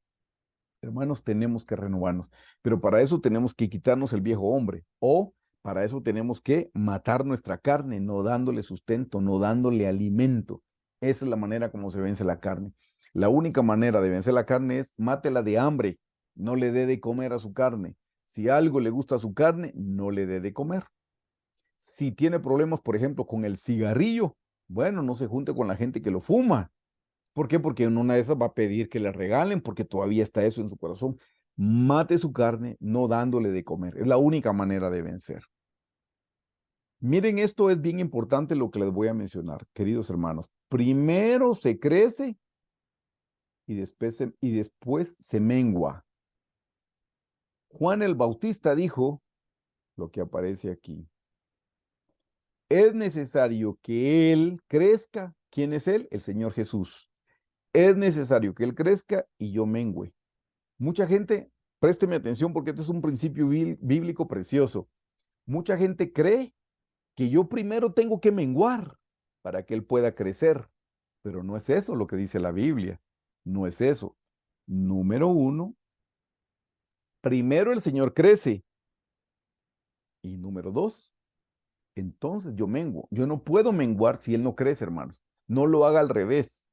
Hermanos, tenemos que renovarnos, pero para eso tenemos que quitarnos el viejo hombre o para eso tenemos que matar nuestra carne, no dándole sustento, no dándole alimento. Esa es la manera como se vence la carne. La única manera de vencer la carne es mátela de hambre, no le dé de comer a su carne. Si algo le gusta a su carne, no le dé de comer. Si tiene problemas, por ejemplo, con el cigarrillo, bueno, no se junte con la gente que lo fuma. ¿Por qué? Porque en una de esas va a pedir que le regalen, porque todavía está eso en su corazón. Mate su carne, no dándole de comer. Es la única manera de vencer. Miren, esto es bien importante lo que les voy a mencionar, queridos hermanos. Primero se crece y después se mengua. Juan el Bautista dijo lo que aparece aquí. Es necesario que Él crezca. ¿Quién es Él? El Señor Jesús. Es necesario que Él crezca y yo mengüe. Mucha gente, présteme atención porque este es un principio bíblico precioso. Mucha gente cree que yo primero tengo que menguar para que Él pueda crecer, pero no es eso lo que dice la Biblia. No es eso. Número uno, primero el Señor crece y número dos, entonces yo menguo. Yo no puedo menguar si Él no crece, hermanos. No lo haga al revés.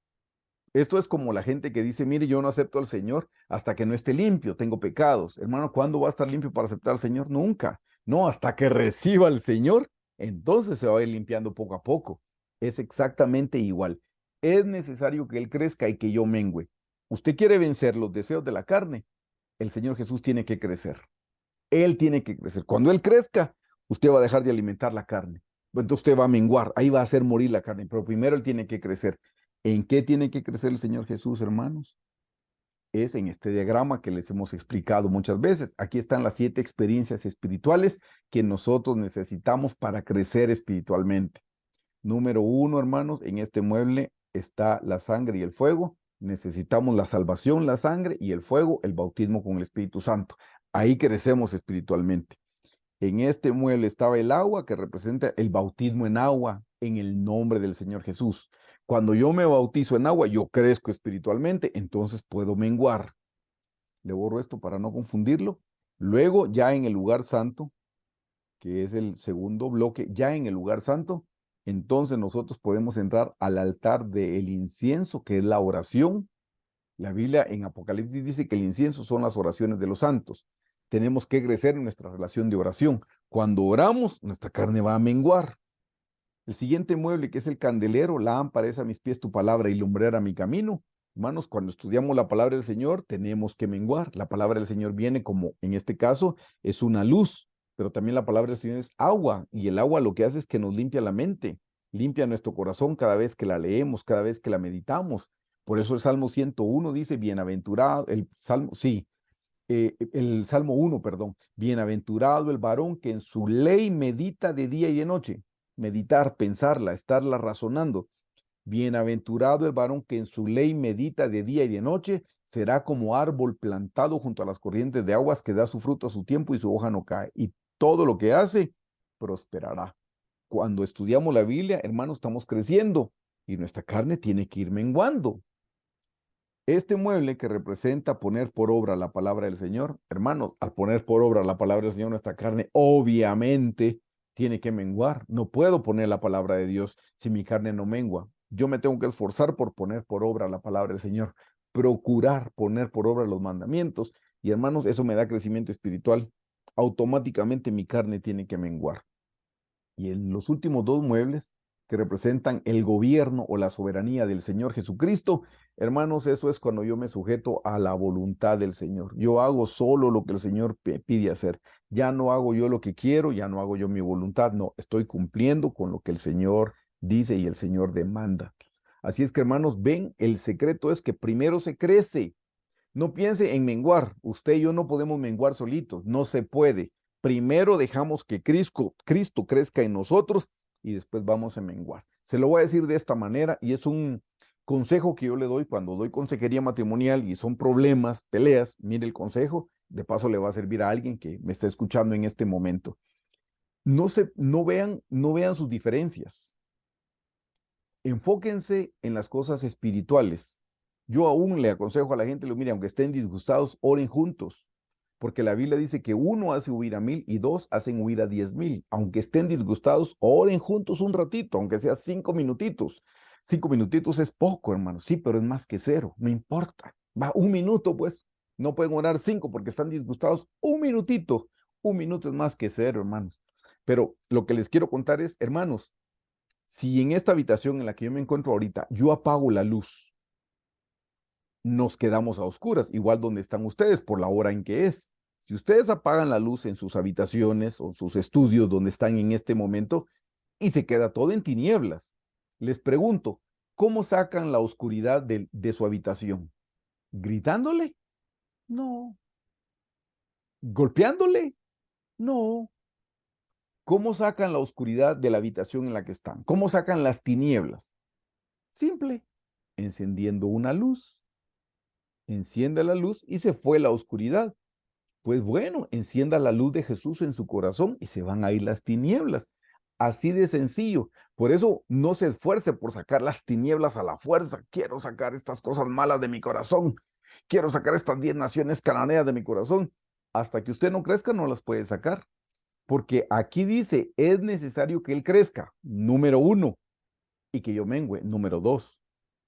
Esto es como la gente que dice, mire, yo no acepto al Señor hasta que no esté limpio, tengo pecados. Hermano, ¿cuándo va a estar limpio para aceptar al Señor? Nunca. No, hasta que reciba al Señor, entonces se va a ir limpiando poco a poco. Es exactamente igual. Es necesario que Él crezca y que yo mengüe. Usted quiere vencer los deseos de la carne, el Señor Jesús tiene que crecer. Él tiene que crecer. Cuando Él crezca, usted va a dejar de alimentar la carne. Entonces usted va a menguar, ahí va a hacer morir la carne, pero primero Él tiene que crecer. ¿En qué tiene que crecer el Señor Jesús, hermanos? Es en este diagrama que les hemos explicado muchas veces. Aquí están las 7 experiencias espirituales que nosotros necesitamos para crecer espiritualmente. Número 1, hermanos, en este mueble está la sangre y el fuego. Necesitamos la salvación, la sangre y el fuego, el bautismo con el Espíritu Santo. Ahí crecemos espiritualmente. En este mueble estaba el agua que representa el bautismo en agua en el nombre del Señor Jesús. Cuando yo me bautizo en agua, yo crezco espiritualmente, entonces puedo menguar. Le borro esto para no confundirlo. Luego, ya en el lugar santo, que es el segundo bloque, ya en el lugar santo, entonces nosotros podemos entrar al altar del incienso, que es la oración. La Biblia en Apocalipsis dice que el incienso son las oraciones de los santos. Tenemos que crecer en nuestra relación de oración. Cuando oramos, nuestra carne va a menguar. El siguiente mueble, que es el candelero, lámpara es a mis pies tu palabra y lumbrera mi camino. Hermanos, cuando estudiamos la palabra del Señor, tenemos que menguar. La palabra del Señor viene como, en este caso, es una luz, pero también la palabra del Señor es agua, y el agua lo que hace es que nos limpia la mente, limpia nuestro corazón cada vez que la leemos, cada vez que la meditamos. Por eso el Salmo 101 dice, bienaventurado, el Salmo, sí, el Salmo 1, perdón, bienaventurado el varón que en su ley medita de día y de noche. Meditar, pensarla, estarla razonando. Bienaventurado el varón que en su ley medita de día y de noche, será como árbol plantado junto a las corrientes de aguas que da su fruto a su tiempo y su hoja no cae. Y todo lo que hace prosperará. Cuando estudiamos la Biblia, hermanos, estamos creciendo y nuestra carne tiene que ir menguando. Este mueble que representa poner por obra la palabra del Señor, hermanos, al poner por obra la palabra del Señor, nuestra carne obviamente tiene que menguar. No puedo poner la palabra de Dios si mi carne no mengua. Yo me tengo que esforzar por poner por obra la palabra del Señor, procurar poner por obra los mandamientos. Y hermanos, eso me da crecimiento espiritual. Automáticamente mi carne tiene que menguar. Y en los últimos dos muebles que representan el gobierno o la soberanía del Señor Jesucristo, hermanos, eso es cuando yo me sujeto a la voluntad del Señor. Yo hago solo lo que el Señor pide hacer. Ya no hago yo lo que quiero, ya no hago yo mi voluntad, no, estoy cumpliendo con lo que el Señor dice y el Señor demanda. Así es que, hermanos, ven, el secreto es que primero se crece. No piense en menguar. Usted y yo no podemos menguar solitos. No se puede. Primero dejamos que Cristo crezca en nosotros y después vamos a menguar. Se lo voy a decir de esta manera y es un consejo que yo le doy cuando doy consejería matrimonial y son problemas, peleas. Mire el consejo. De paso le va a servir a alguien que me está escuchando en este momento. No vean sus diferencias. Enfóquense en las cosas espirituales. Yo aún le aconsejo a la gente, mire, aunque estén disgustados, oren juntos, porque la Biblia dice que uno hace huir a 1000 y dos hacen huir a 10,000. Aunque estén disgustados, oren juntos un ratito, aunque sea 5 minutitos. 5 minutitos es poco, hermano, sí, pero es más que cero, no importa. Va, un minuto, pues, no pueden orar 5 porque están disgustados. Un minutito, un minuto es más que cero, hermanos. Pero lo que les quiero contar es, hermanos, si en esta habitación en la que yo me encuentro ahorita, yo apago la luz, nos quedamos a oscuras, igual donde están ustedes por la hora en que es. Si ustedes apagan la luz en sus habitaciones o sus estudios donde están en este momento y se queda todo en tinieblas, les pregunto, ¿cómo sacan la oscuridad de su habitación? ¿Gritándole? No. ¿Golpeándole? No. ¿Cómo sacan la oscuridad de la habitación en la que están? ¿Cómo sacan las tinieblas? Simple, encendiendo una luz. Encienda la luz y se fue la oscuridad. Pues bueno, encienda la luz de Jesús en su corazón y se van a ir las tinieblas. Así de sencillo. Por eso no se esfuerce por sacar las tinieblas a la fuerza. Quiero sacar estas cosas malas de mi corazón. Quiero sacar estas 10 naciones cananeas de mi corazón. Hasta que usted no crezca, no las puede sacar. Porque aquí dice, es necesario que Él crezca, número 1, y que yo mengüe, número 2.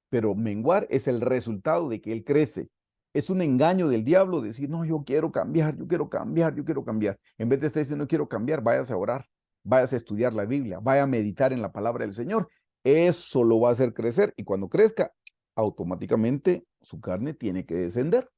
Pero menguar es el resultado de que Él crece. Es un engaño del diablo decir, no, yo quiero cambiar, yo quiero cambiar, yo quiero cambiar. En vez de estar diciendo, no quiero cambiar, váyase a orar, váyase a estudiar la Biblia, vaya a meditar en la palabra del Señor. Eso lo va a hacer crecer y cuando crezca, automáticamente su carne tiene que descender.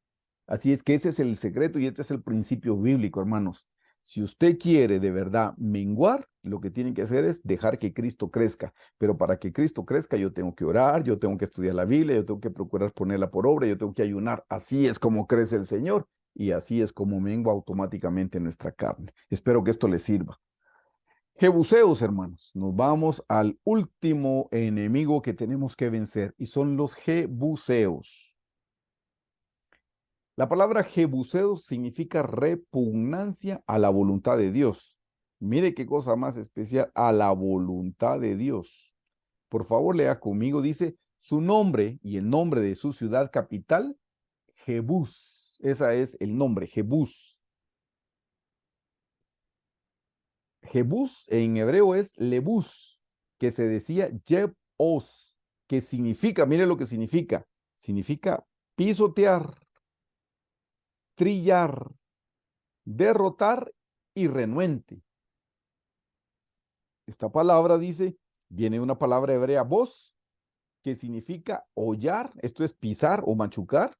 Así es que ese es el secreto y este es el principio bíblico, hermanos. Si usted quiere de verdad menguar, lo que tiene que hacer es dejar que Cristo crezca. Pero para que Cristo crezca, yo tengo que orar, yo tengo que estudiar la Biblia, yo tengo que procurar ponerla por obra, yo tengo que ayunar. Así es como crece el Señor y así es como mengua automáticamente nuestra carne. Espero que esto les sirva. Jebuseos, hermanos, nos vamos al último enemigo que tenemos que vencer y son los jebuseos. La palabra jebuseo significa repugnancia a la voluntad de Dios. Mire qué cosa más especial, a la voluntad de Dios. Por favor, lea conmigo, dice su nombre y el nombre de su ciudad capital, Jebús. Ese es el nombre, Jebús. Jebús en hebreo es Lebús, que se decía Jeb-os, que significa, mire lo que significa pisotear, trillar, derrotar y renuente. Esta palabra dice, viene de una palabra hebrea, voz, que significa hollar, esto es pisar o machucar,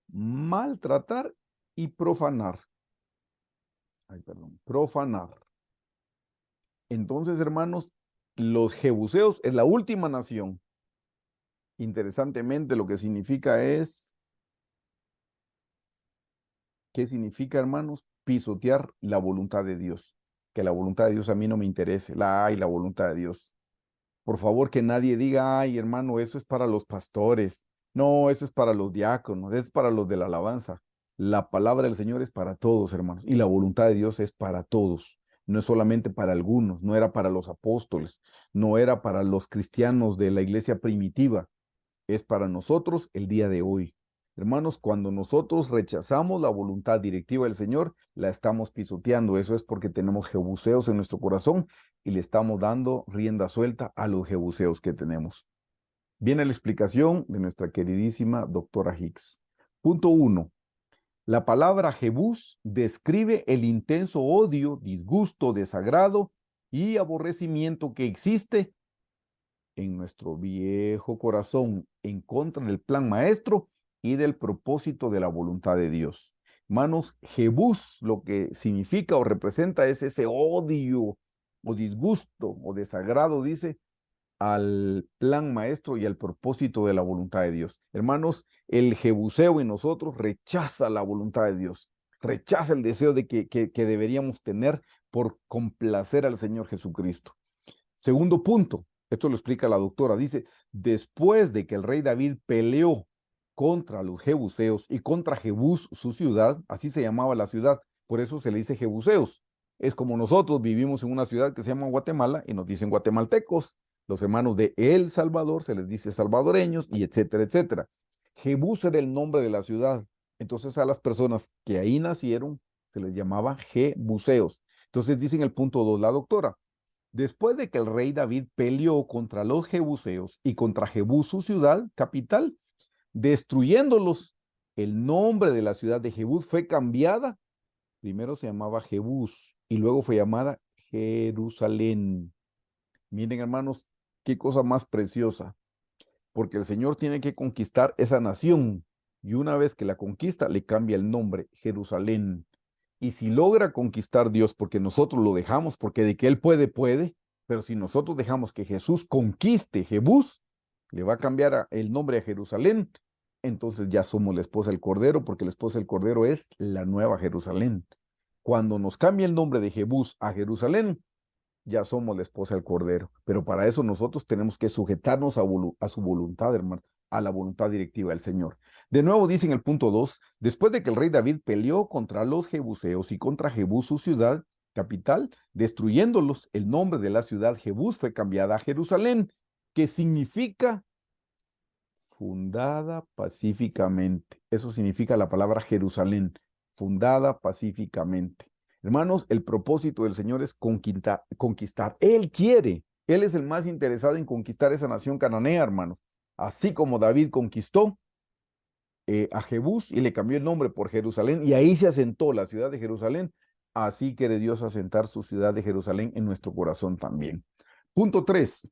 maltratar y profanar. Ay, perdón, profanar. Entonces, hermanos, los jebuseos es la última nación. Interesantemente, lo que significa es ¿Qué significa, hermanos? Pisotear la voluntad de Dios. Que la voluntad de Dios a mí no me interese. La voluntad de Dios. Por favor, que nadie diga, ay, hermano, eso es para los pastores. No, eso es para los diáconos, es para los de la alabanza. La palabra del Señor es para todos, hermanos, y la voluntad de Dios es para todos. No es solamente para algunos, no era para los apóstoles, no era para los cristianos de la iglesia primitiva, es para nosotros el día de hoy. Hermanos, cuando nosotros rechazamos la voluntad directiva del Señor, la estamos pisoteando. Eso es porque tenemos jebuseos en nuestro corazón y le estamos dando rienda suelta a los jebuseos que tenemos. Viene la explicación de nuestra queridísima doctora Hicks. Punto 1. La palabra Jebús describe el intenso odio, disgusto, desagrado y aborrecimiento que existe en nuestro viejo corazón en contra del plan maestro y del propósito de la voluntad de Dios. Hermanos, Jebús lo que significa o representa es ese odio o disgusto o desagrado, dice, al plan maestro y al propósito de la voluntad de Dios. Hermanos, el jebuseo en nosotros rechaza la voluntad de Dios, rechaza el deseo de que deberíamos tener por complacer al Señor Jesucristo. Segundo punto, esto lo explica la doctora, dice, después de que el rey David peleó contra los jebuseos y contra Jebús, su ciudad, así se llamaba la ciudad, por eso se le dice jebuseos. Es como nosotros vivimos en una ciudad que se llama Guatemala y nos dicen guatemaltecos. Los hermanos de El Salvador se les dice salvadoreños y etcétera, etcétera. Jebús era el nombre de la ciudad. Entonces a las personas que ahí nacieron se les llamaba jebuseos. Entonces dice en el punto 2 la doctora, después de que el rey David peleó contra los jebuseos y contra Jebús, su ciudad capital, destruyéndolos, el nombre de la ciudad de Jebús fue cambiada. Primero se llamaba Jebús y luego fue llamada Jerusalén. Miren, hermanos, qué cosa más preciosa, porque el Señor tiene que conquistar esa nación y una vez que la conquista le cambia el nombre, Jerusalén. Y si logra conquistar Dios, porque nosotros lo dejamos, porque de que Él puede, puede, pero si nosotros dejamos que Jesús conquiste Jebús, le va a cambiar el nombre a Jerusalén, entonces ya somos la esposa del Cordero, porque la esposa del Cordero es la nueva Jerusalén. Cuando nos cambia el nombre de Jebús a Jerusalén, ya somos la esposa del Cordero. Pero para eso nosotros tenemos que sujetarnos a su voluntad, hermano, a la voluntad directiva del Señor. De nuevo dice en el punto 2, después de que el rey David peleó contra los jebuseos y contra Jebús, su ciudad capital, destruyéndolos, el nombre de la ciudad Jebús fue cambiada a Jerusalén, que significa fundada pacíficamente. Eso significa la palabra Jerusalén, fundada pacíficamente. Hermanos, el propósito del Señor es conquistar. Él quiere, Él es el más interesado en conquistar esa nación cananea, hermanos. Así como David conquistó a Jebús y le cambió el nombre por Jerusalén y ahí se asentó la ciudad de Jerusalén, así quiere Dios asentar su ciudad de Jerusalén en nuestro corazón también. Punto 3.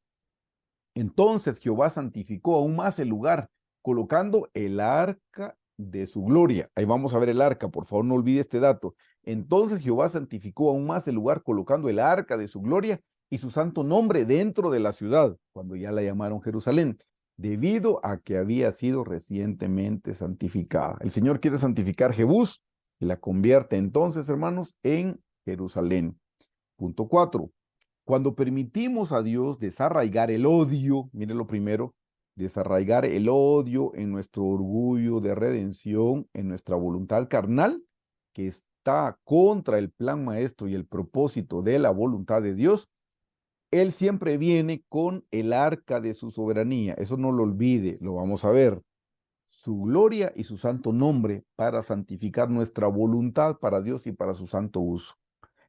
Entonces Jehová santificó aún más el lugar, colocando el arca de su gloria. Ahí vamos a ver el arca, por favor no olvide este dato. Entonces Jehová santificó aún más el lugar, colocando el arca de su gloria y su santo nombre dentro de la ciudad, cuando ya la llamaron Jerusalén, debido a que había sido recientemente santificada. El Señor quiere santificar Jebús y la convierte entonces, hermanos, en Jerusalén. Punto 4. Cuando permitimos a Dios desarraigar el odio, mire lo primero, desarraigar el odio en nuestro orgullo de redención, en nuestra voluntad carnal, que está contra el plan maestro y el propósito de la voluntad de Dios, Él siempre viene con el arca de su soberanía. Eso no lo olvide, lo vamos a ver. Su gloria y su santo nombre para santificar nuestra voluntad para Dios y para su santo uso.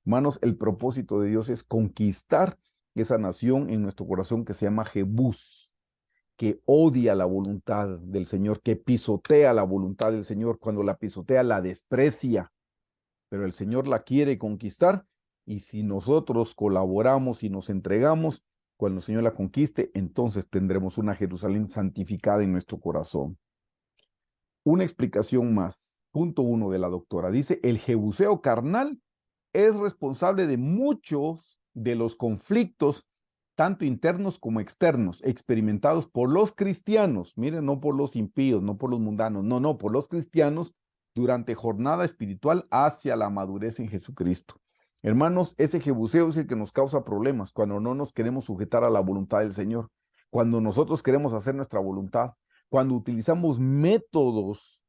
Hermanos, el propósito de Dios es conquistar esa nación en nuestro corazón que se llama Jebús, que odia la voluntad del Señor, que pisotea la voluntad del Señor. Cuando la pisotea, la desprecia, pero el Señor la quiere conquistar y si nosotros colaboramos y nos entregamos, cuando el Señor la conquiste, entonces tendremos una Jerusalén santificada en nuestro corazón. Una explicación más. Punto 1 de la doctora. Dice, el jebuseo carnal es responsable de muchos de los conflictos, tanto internos como externos, experimentados por los cristianos. Miren, no por los impíos, no por los mundanos, no, por los cristianos durante jornada espiritual hacia la madurez en Jesucristo. Hermanos, ese jebuseo es el que nos causa problemas cuando no nos queremos sujetar a la voluntad del Señor, cuando nosotros queremos hacer nuestra voluntad, cuando utilizamos métodos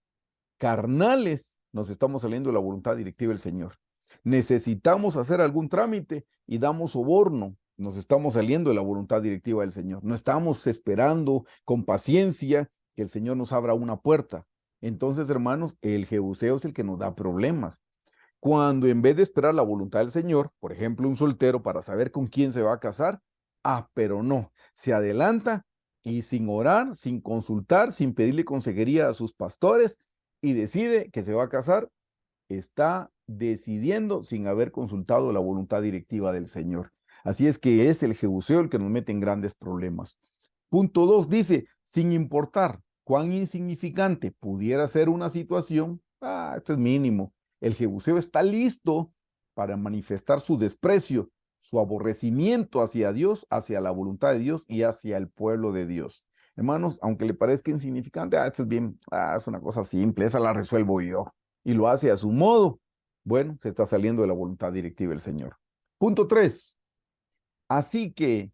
carnales, nos estamos saliendo de la voluntad directiva del Señor. Necesitamos hacer algún trámite y damos soborno, nos estamos saliendo de la voluntad directiva del Señor. No estamos esperando con paciencia que el Señor nos abra una puerta. Entonces, hermanos, el jebuseo es el que nos da problemas. Cuando en vez de esperar la voluntad del Señor, por ejemplo, un soltero para saber con quién se va a casar, pero no, se adelanta y sin orar, sin consultar, sin pedirle consejería a sus pastores y decide que se va a casar, está decidiendo sin haber consultado la voluntad directiva del Señor. Así es que es el jebuseo el que nos mete en grandes problemas. Punto 2 dice, sin importar cuán insignificante pudiera ser una situación, esto es mínimo. El jebuseo está listo para manifestar su desprecio, su aborrecimiento hacia Dios, hacia la voluntad de Dios y hacia el pueblo de Dios. Hermanos, aunque le parezca insignificante, esto es bien, es una cosa simple, esa la resuelvo yo. Y lo hace a su modo. Bueno, se está saliendo de la voluntad directiva del Señor. Punto 3. Así que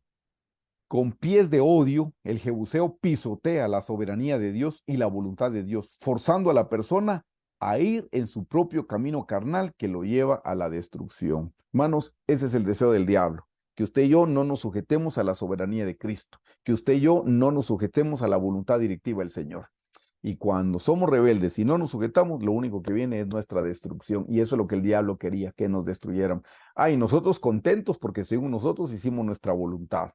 con pies de odio, el jebuseo pisotea la soberanía de Dios y la voluntad de Dios, forzando a la persona a ir en su propio camino carnal que lo lleva a la destrucción. Hermanos, ese es el deseo del diablo, que usted y yo no nos sujetemos a la soberanía de Cristo, que usted y yo no nos sujetemos a la voluntad directiva del Señor. Y cuando somos rebeldes y no nos sujetamos, lo único que viene es nuestra destrucción. Y eso es lo que el diablo quería, que nos destruyeran. Y nosotros contentos porque según nosotros hicimos nuestra voluntad.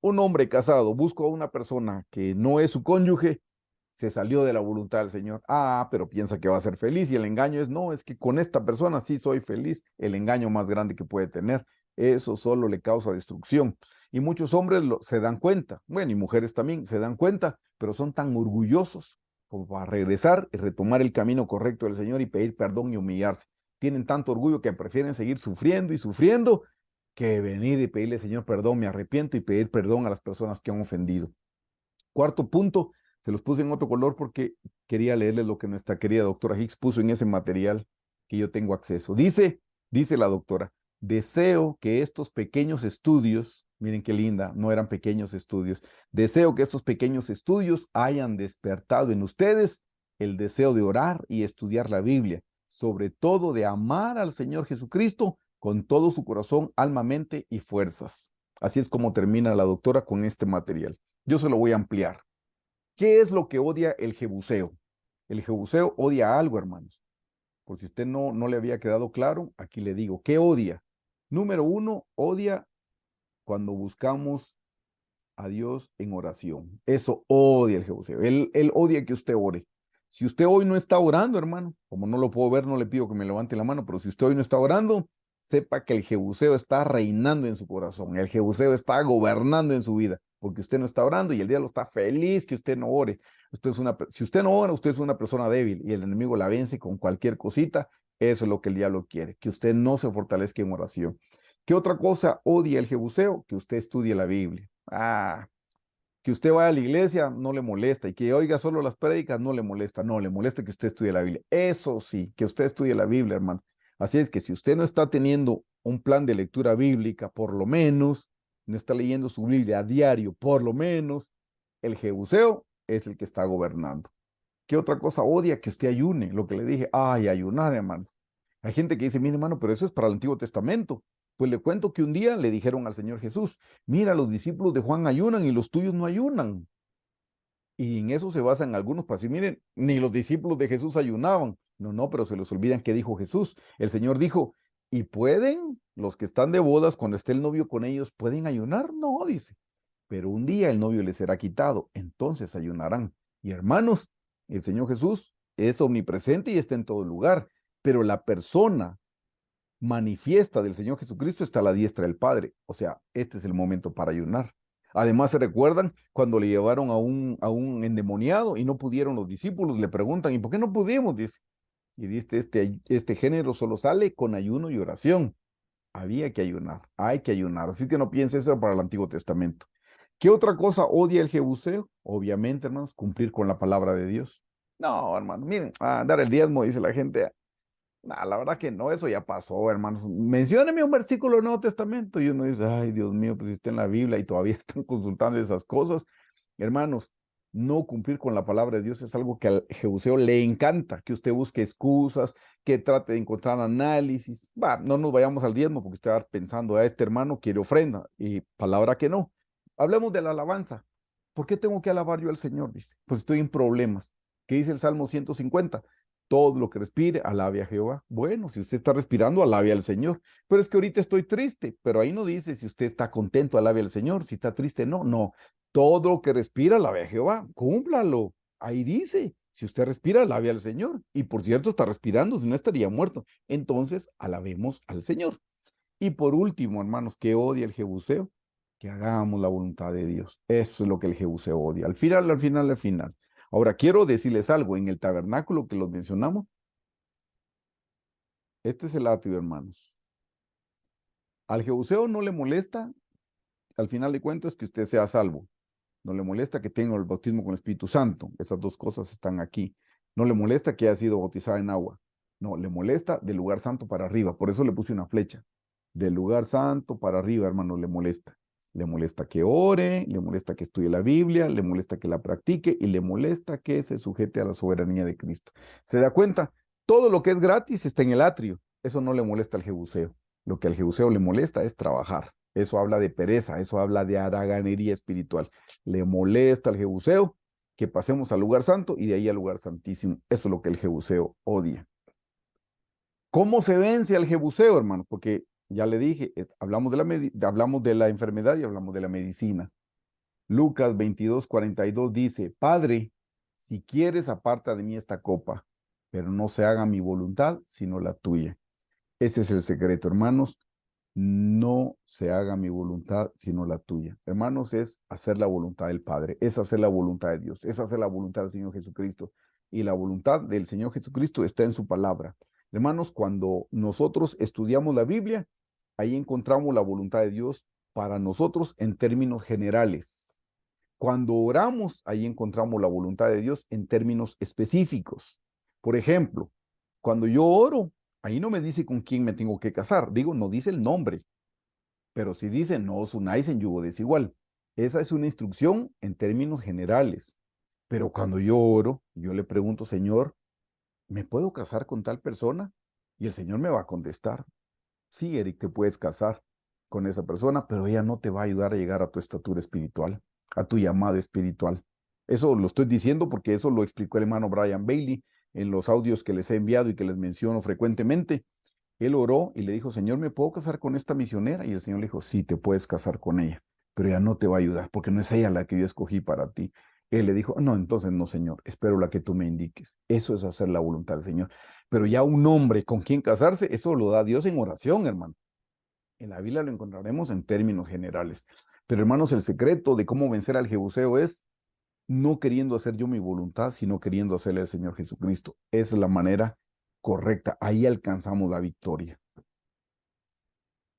Un hombre casado busca a una persona que no es su cónyuge, se salió de la voluntad del Señor. Pero piensa que va a ser feliz y el engaño es, no, es que con esta persona sí soy feliz, el engaño más grande que puede tener. Eso solo le causa destrucción. Y muchos hombres se dan cuenta, bueno, y mujeres también se dan cuenta, pero son tan orgullosos como para regresar y retomar el camino correcto del Señor y pedir perdón y humillarse. Tienen tanto orgullo que prefieren seguir sufriendo y sufriendo que venir y pedirle, Señor, perdón, me arrepiento y pedir perdón a las personas que han ofendido. Cuarto punto, se los puse en otro color porque quería leerles lo que nuestra querida doctora Hicks puso en ese material que yo tengo acceso. Dice la doctora, deseo que estos pequeños estudios, miren qué linda, no eran pequeños estudios, deseo que estos pequeños estudios hayan despertado en ustedes el deseo de orar y estudiar la Biblia, sobre todo de amar al Señor Jesucristo con todo su corazón, alma, mente y fuerzas. Así es como termina la doctora con este material. Yo se lo voy a ampliar. ¿Qué es lo que odia el jebuseo? El jebuseo odia algo, hermanos. Por si usted no le había quedado claro, aquí le digo, ¿qué odia? Número 1, odia cuando buscamos a Dios en oración. Eso odia el jebuseo. Él odia que usted ore. Si usted hoy no está orando, hermano, como no lo puedo ver, no le pido que me levante la mano, pero si usted hoy no está orando, sepa que el jebuseo está reinando en su corazón. El jebuseo está gobernando en su vida, porque usted no está orando y el diablo está feliz que usted no ore. Si usted no ora, usted es una persona débil y el enemigo la vence con cualquier cosita. Eso es lo que el diablo quiere, que usted no se fortalezca en oración. ¿Qué otra cosa odia el jebuseo? Que usted estudie la Biblia. Que usted vaya a la iglesia no le molesta y que oiga solo las prédicas no le molesta. No, le molesta que usted estudie la Biblia. Eso sí, que usted estudie la Biblia, hermano. Así es que si usted no está teniendo un plan de lectura bíblica, por lo menos, no está leyendo su Biblia a diario, por lo menos, el jebuseo es el que está gobernando. ¿Qué otra cosa odia? Que usted ayune. Lo que le dije, ayunar, hermanos. Hay gente que dice, mire, hermano, pero eso es para el Antiguo Testamento. Pues le cuento que un día le dijeron al Señor Jesús, mira, los discípulos de Juan ayunan y los tuyos no ayunan. Y en eso se basan algunos para decir, miren, ni los discípulos de Jesús ayunaban. No, pero se les olvidan que dijo Jesús. El Señor dijo, ¿y pueden los que están de bodas cuando esté el novio con ellos, pueden ayunar? No, dice. Pero un día el novio les será quitado, entonces ayunarán. Y hermanos, el Señor Jesús es omnipresente y está en todo lugar, pero la persona manifiesta del Señor Jesucristo está a la diestra del Padre. O sea, este es el momento para ayunar. Además, se recuerdan cuando le llevaron a un endemoniado y no pudieron los discípulos, le preguntan, ¿y por qué no pudimos? Dice, y dice, este género solo sale con ayuno y oración. Había que ayunar, hay que ayunar. Así que no piense eso para el Antiguo Testamento. ¿Qué otra cosa odia el jebuseo? Obviamente, hermanos, cumplir con la palabra de Dios. No, hermano, miren, dar el diezmo, dice la gente. Nah, la verdad que no, eso ya pasó, hermanos. Mencióneme un versículo del Nuevo Testamento y uno dice, ay, Dios mío, pues está en la Biblia y todavía están consultando esas cosas. Hermanos, no cumplir con la palabra de Dios es algo que al Jebuseo le encanta, que usted busque excusas, que trate de encontrar análisis. Va, no nos vayamos al diezmo porque usted va pensando, a este hermano quiere ofrenda y palabra que no. Hablemos de la alabanza. ¿Por qué tengo que alabar yo al Señor? Dice, pues estoy en problemas. ¿Qué dice el Salmo 150? Todo lo que respire, alabe a Jehová. Bueno, si usted está respirando, alabe al Señor. Pero es que ahorita estoy triste, pero ahí no dice si usted está contento, alabe al Señor. Si está triste, no, no. Todo lo que respira, alabe a Jehová. Cúmplalo. Ahí dice, si usted respira, alabe al Señor. Y por cierto, está respirando, si no estaría muerto. Entonces, alabemos al Señor. Y por último, hermanos, que odia el jebuseo, que hagamos la voluntad de Dios. Eso es lo que el jebuseo odia. Al final, al final, al final. Ahora, quiero decirles algo. En el tabernáculo que los mencionamos, este es el atrio, hermanos. Al jebuseo no le molesta, al final de cuentas, que usted sea salvo. No le molesta que tenga el bautismo con el Espíritu Santo. Esas dos cosas están aquí. No le molesta que haya sido bautizado en agua. No, le molesta del lugar santo para arriba. Por eso le puse una flecha. Del lugar santo para arriba, hermano, le molesta. Le molesta que ore, le molesta que estudie la Biblia, le molesta que la practique y le molesta que se sujete a la soberanía de Cristo. ¿Se da cuenta? Todo lo que es gratis está en el atrio. Eso no le molesta al jebuseo. Lo que al jebuseo le molesta es trabajar. Eso habla de pereza, eso habla de haraganería espiritual. Le molesta al jebuseo que pasemos al lugar santo y de ahí al lugar santísimo. Eso es lo que el jebuseo odia. ¿Cómo se vence al jebuseo, hermano? Porque ya le dije, hablamos de la enfermedad y hablamos de la medicina. Lucas 22:42 dice, Padre, si quieres, aparta de mí esta copa, pero no se haga mi voluntad, sino la tuya. Ese es el secreto, hermanos. No se haga mi voluntad, sino la tuya. Hermanos, es hacer la voluntad del Padre, es hacer la voluntad de Dios, es hacer la voluntad del Señor Jesucristo. Y la voluntad del Señor Jesucristo está en su palabra. Hermanos, cuando nosotros estudiamos la Biblia, ahí encontramos la voluntad de Dios para nosotros en términos generales. Cuando oramos, ahí encontramos la voluntad de Dios en términos específicos. Por ejemplo, cuando yo oro, ahí no me dice con quién me tengo que casar. Digo, no dice el nombre, pero sí dice, no os unáis en yugo desigual. Esa es una instrucción en términos generales. Pero cuando yo oro, yo le pregunto, Señor, ¿me puedo casar con tal persona? Y el Señor me va a contestar, sí, Eric, te puedes casar con esa persona, pero ella no te va a ayudar a llegar a tu estatura espiritual, a tu llamado espiritual. Eso lo estoy diciendo porque eso lo explicó el hermano Brian Bailey en los audios que les he enviado y que les menciono frecuentemente. Él oró y le dijo, Señor, ¿me puedo casar con esta misionera? Y el Señor le dijo, sí, te puedes casar con ella, pero ella no te va a ayudar porque no es ella la que yo escogí para ti. Él le dijo, no, entonces no, Señor, espero la que tú me indiques. Eso es hacer la voluntad del Señor. Pero ya un hombre con quien casarse, eso lo da Dios en oración, hermano. En la Biblia lo encontraremos en términos generales. Pero hermanos, el secreto de cómo vencer al jebuseo es no queriendo hacer yo mi voluntad, sino queriendo hacerle al Señor Jesucristo. Esa es la manera correcta. Ahí alcanzamos la victoria.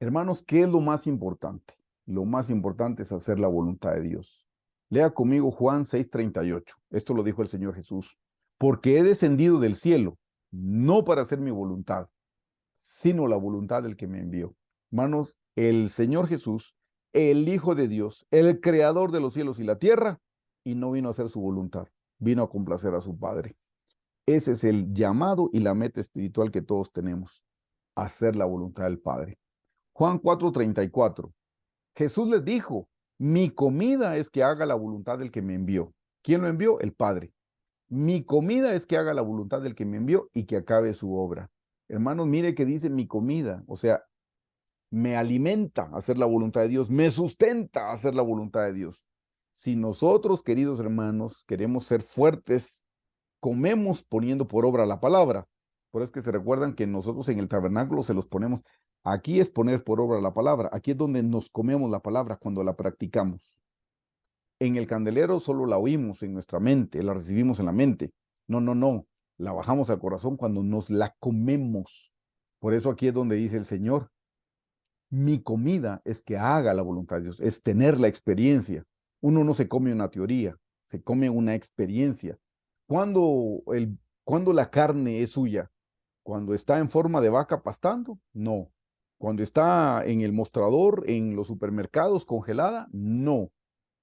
Hermanos, ¿qué es lo más importante? Lo más importante es hacer la voluntad de Dios. Lea conmigo Juan 6:38. Esto lo dijo el Señor Jesús. Porque he descendido del cielo, no para hacer mi voluntad, sino la voluntad del que me envió. Hermanos, el Señor Jesús, el Hijo de Dios, el Creador de los cielos y la tierra, y no vino a hacer su voluntad, vino a complacer a su Padre. Ese es el llamado y la meta espiritual que todos tenemos, hacer la voluntad del Padre. Juan 4:34. Jesús les dijo, mi comida es que haga la voluntad del que me envió. ¿Quién lo envió? El Padre. Mi comida es que haga la voluntad del que me envió y que acabe su obra. Hermanos, mire que dice mi comida, o sea, me alimenta a hacer la voluntad de Dios, me sustenta a hacer la voluntad de Dios. Si nosotros, queridos hermanos, queremos ser fuertes, comemos poniendo por obra la palabra. Por eso es que se recuerdan que nosotros en el tabernáculo se los ponemos. Aquí es poner por obra la palabra. Aquí es donde nos comemos la palabra cuando la practicamos. En el candelero solo la oímos en nuestra mente, la recibimos en la mente. No, no, no. La bajamos al corazón cuando nos la comemos. Por eso aquí es donde dice el Señor, mi comida es que haga la voluntad de Dios, es tener la experiencia. Uno no se come una teoría, se come una experiencia. ¿Cuándo, cuándo la carne es suya? ¿Cuando está en forma de vaca pastando? No. ¿Cuando está en el mostrador, en los supermercados congelada? No.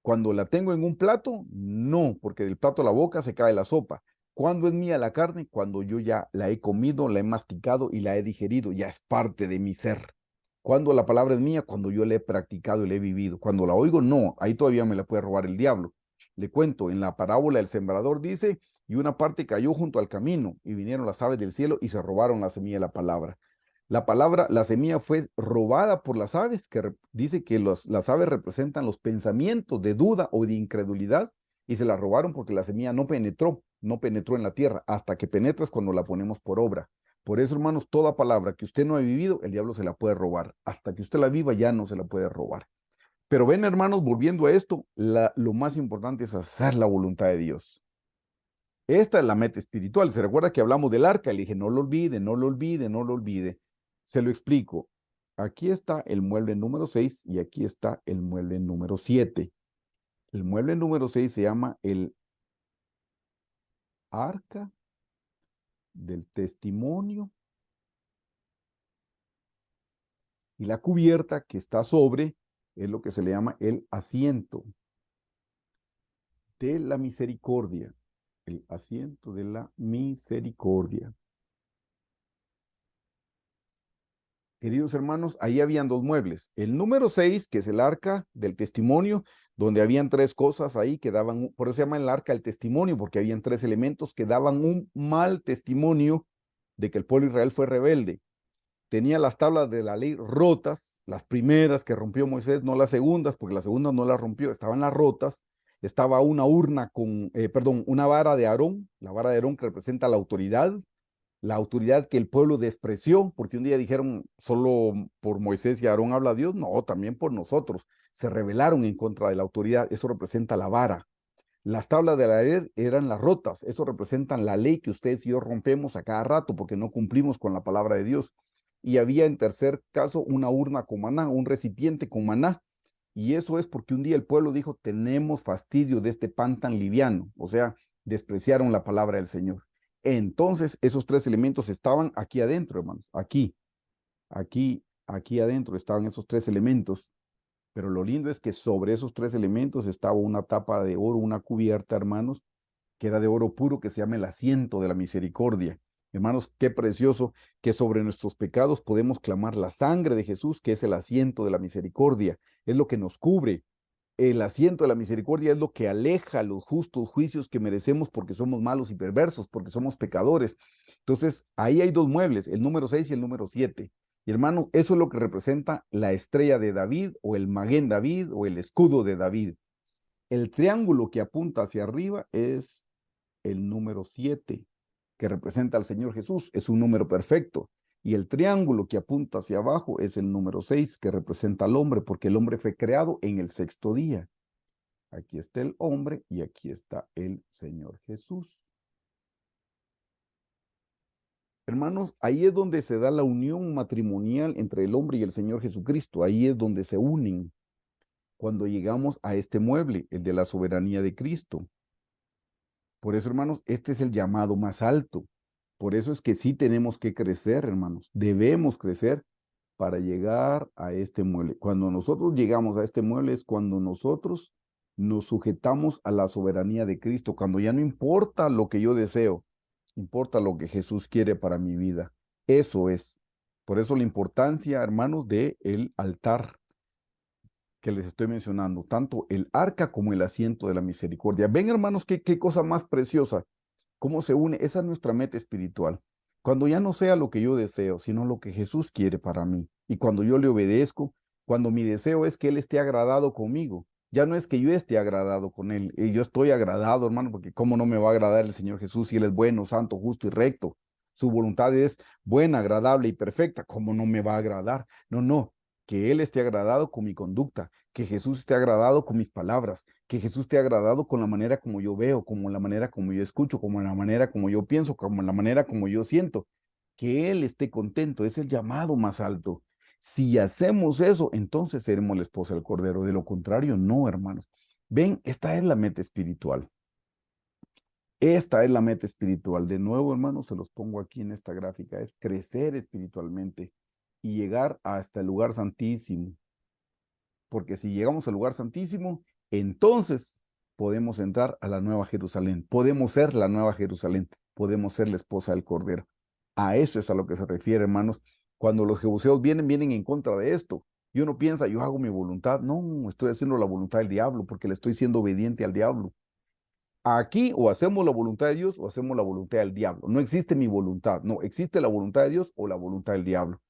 Cuando la tengo en un plato, no, porque del plato a la boca se cae la sopa. ¿Cuándo es mía la carne? Cuando yo ya la he comido, la he masticado y la he digerido, ya es parte de mi ser. ¿Cuándo la palabra es mía? Cuando yo la he practicado y la he vivido. Cuando la oigo, no, ahí todavía me la puede robar el diablo. Le cuento, en la parábola el sembrador dice, y una parte cayó junto al camino, y vinieron las aves del cielo y se robaron la semilla de la palabra. La palabra, la semilla fue robada por las aves, que dice que las aves representan los pensamientos de duda o de incredulidad, y se la robaron porque la semilla no penetró en la tierra. Hasta que penetra es cuando la ponemos por obra. Por eso, hermanos, toda palabra que usted no ha vivido, el diablo se la puede robar. Hasta que usted la viva, ya no se la puede robar. Pero ven, hermanos, volviendo a esto, lo más importante es hacer la voluntad de Dios. Esta es la meta espiritual. Se recuerda que hablamos del arca. Le dije, no lo olvide, no lo olvide, no lo olvide. Se lo explico. Aquí está el mueble número 6 y aquí está el mueble número 7. El mueble número 6 se llama el arca del testimonio y la cubierta que está sobre es lo que se le llama el asiento de la misericordia. El asiento de la misericordia. Queridos hermanos, ahí habían dos muebles. El número 6, que es el arca del testimonio, donde habían tres cosas ahí que daban, por eso se llama el arca del testimonio, porque habían tres elementos que daban un mal testimonio de que el pueblo de Israel fue rebelde. Tenía las tablas de la ley rotas, las primeras que rompió Moisés, no las segundas, porque las segundas no las rompió, estaban las rotas. Estaba una urna una vara de Aarón, la vara de Aarón que representa la autoridad que el pueblo despreció, porque un día dijeron, solo por Moisés y Aarón habla Dios, no, también por nosotros. Se rebelaron en contra de la autoridad, eso representa la vara. Las tablas de la ley eran las rotas, eso representan la ley que ustedes y yo rompemos a cada rato porque no cumplimos con la palabra de Dios. Y había en tercer caso una urna con maná, un recipiente con maná. Y eso es porque un día el pueblo dijo, tenemos fastidio de este pan tan liviano, o sea, despreciaron la palabra del Señor. Entonces, esos tres elementos estaban aquí adentro, hermanos, aquí adentro estaban esos tres elementos. Pero lo lindo es que sobre esos tres elementos estaba una tapa de oro, una cubierta, hermanos, que era de oro puro, que se llama el asiento de la misericordia. Hermanos, qué precioso que sobre nuestros pecados podemos clamar la sangre de Jesús, que es el asiento de la misericordia, es lo que nos cubre. El asiento de la misericordia es lo que aleja los justos juicios que merecemos porque somos malos y perversos, porque somos pecadores. Entonces, ahí hay dos muebles, el número 6 y el número 7. Y hermano, eso es lo que representa la estrella de David o el Maguen David o el escudo de David. El triángulo que apunta hacia arriba es el número 7, que representa al Señor Jesús, es un número perfecto. Y el triángulo que apunta hacia abajo es el número 6, que representa al hombre, porque el hombre fue creado en el sexto día. Aquí está el hombre y aquí está el Señor Jesús. Hermanos, ahí es donde se da la unión matrimonial entre el hombre y el Señor Jesucristo. Ahí es donde se unen cuando llegamos a este mueble, el de la soberanía de Cristo. Por eso, hermanos, este es el llamado más alto. Por eso es que sí tenemos que crecer, hermanos. Debemos crecer para llegar a este mueble. Cuando nosotros llegamos a este mueble es cuando nosotros nos sujetamos a la soberanía de Cristo, cuando ya no importa lo que yo deseo, importa lo que Jesús quiere para mi vida. Eso es. Por eso la importancia, hermanos, de el altar que les estoy mencionando, tanto el arca como el asiento de la misericordia. Ven, hermanos, qué cosa más preciosa, cómo se une. Esa es nuestra meta espiritual. Cuando ya no sea lo que yo deseo, sino lo que Jesús quiere para mí. Y cuando yo le obedezco, cuando mi deseo es que Él esté agradado conmigo, ya no es que yo esté agradado con Él. Y yo estoy agradado, hermano, porque cómo no me va a agradar el Señor Jesús si Él es bueno, santo, justo y recto. Su voluntad es buena, agradable y perfecta. ¿Cómo no me va a agradar? No, no, que Él esté agradado con mi conducta, que Jesús esté agradado con mis palabras, que Jesús esté agradado con la manera como yo veo, como la manera como yo escucho, como la manera como yo pienso, como la manera como yo siento, que Él esté contento, es el llamado más alto. Si hacemos eso, entonces seremos la esposa del Cordero. De lo contrario, no, hermanos. Ven, esta es la meta espiritual. Esta es la meta espiritual. De nuevo, hermanos, se los pongo aquí en esta gráfica. Es crecer espiritualmente y llegar hasta el lugar santísimo. Porque si llegamos al lugar santísimo, entonces podemos entrar a la nueva Jerusalén. Podemos ser la nueva Jerusalén. Podemos ser la esposa del Cordero. A eso es a lo que se refiere, hermanos. Cuando los jebuseos vienen en contra de esto. Y uno piensa, yo hago mi voluntad. No, estoy haciendo la voluntad del diablo porque le estoy siendo obediente al diablo. Aquí o hacemos la voluntad de Dios o hacemos la voluntad del diablo. No existe mi voluntad, no, existe la voluntad de Dios o la voluntad del diablo.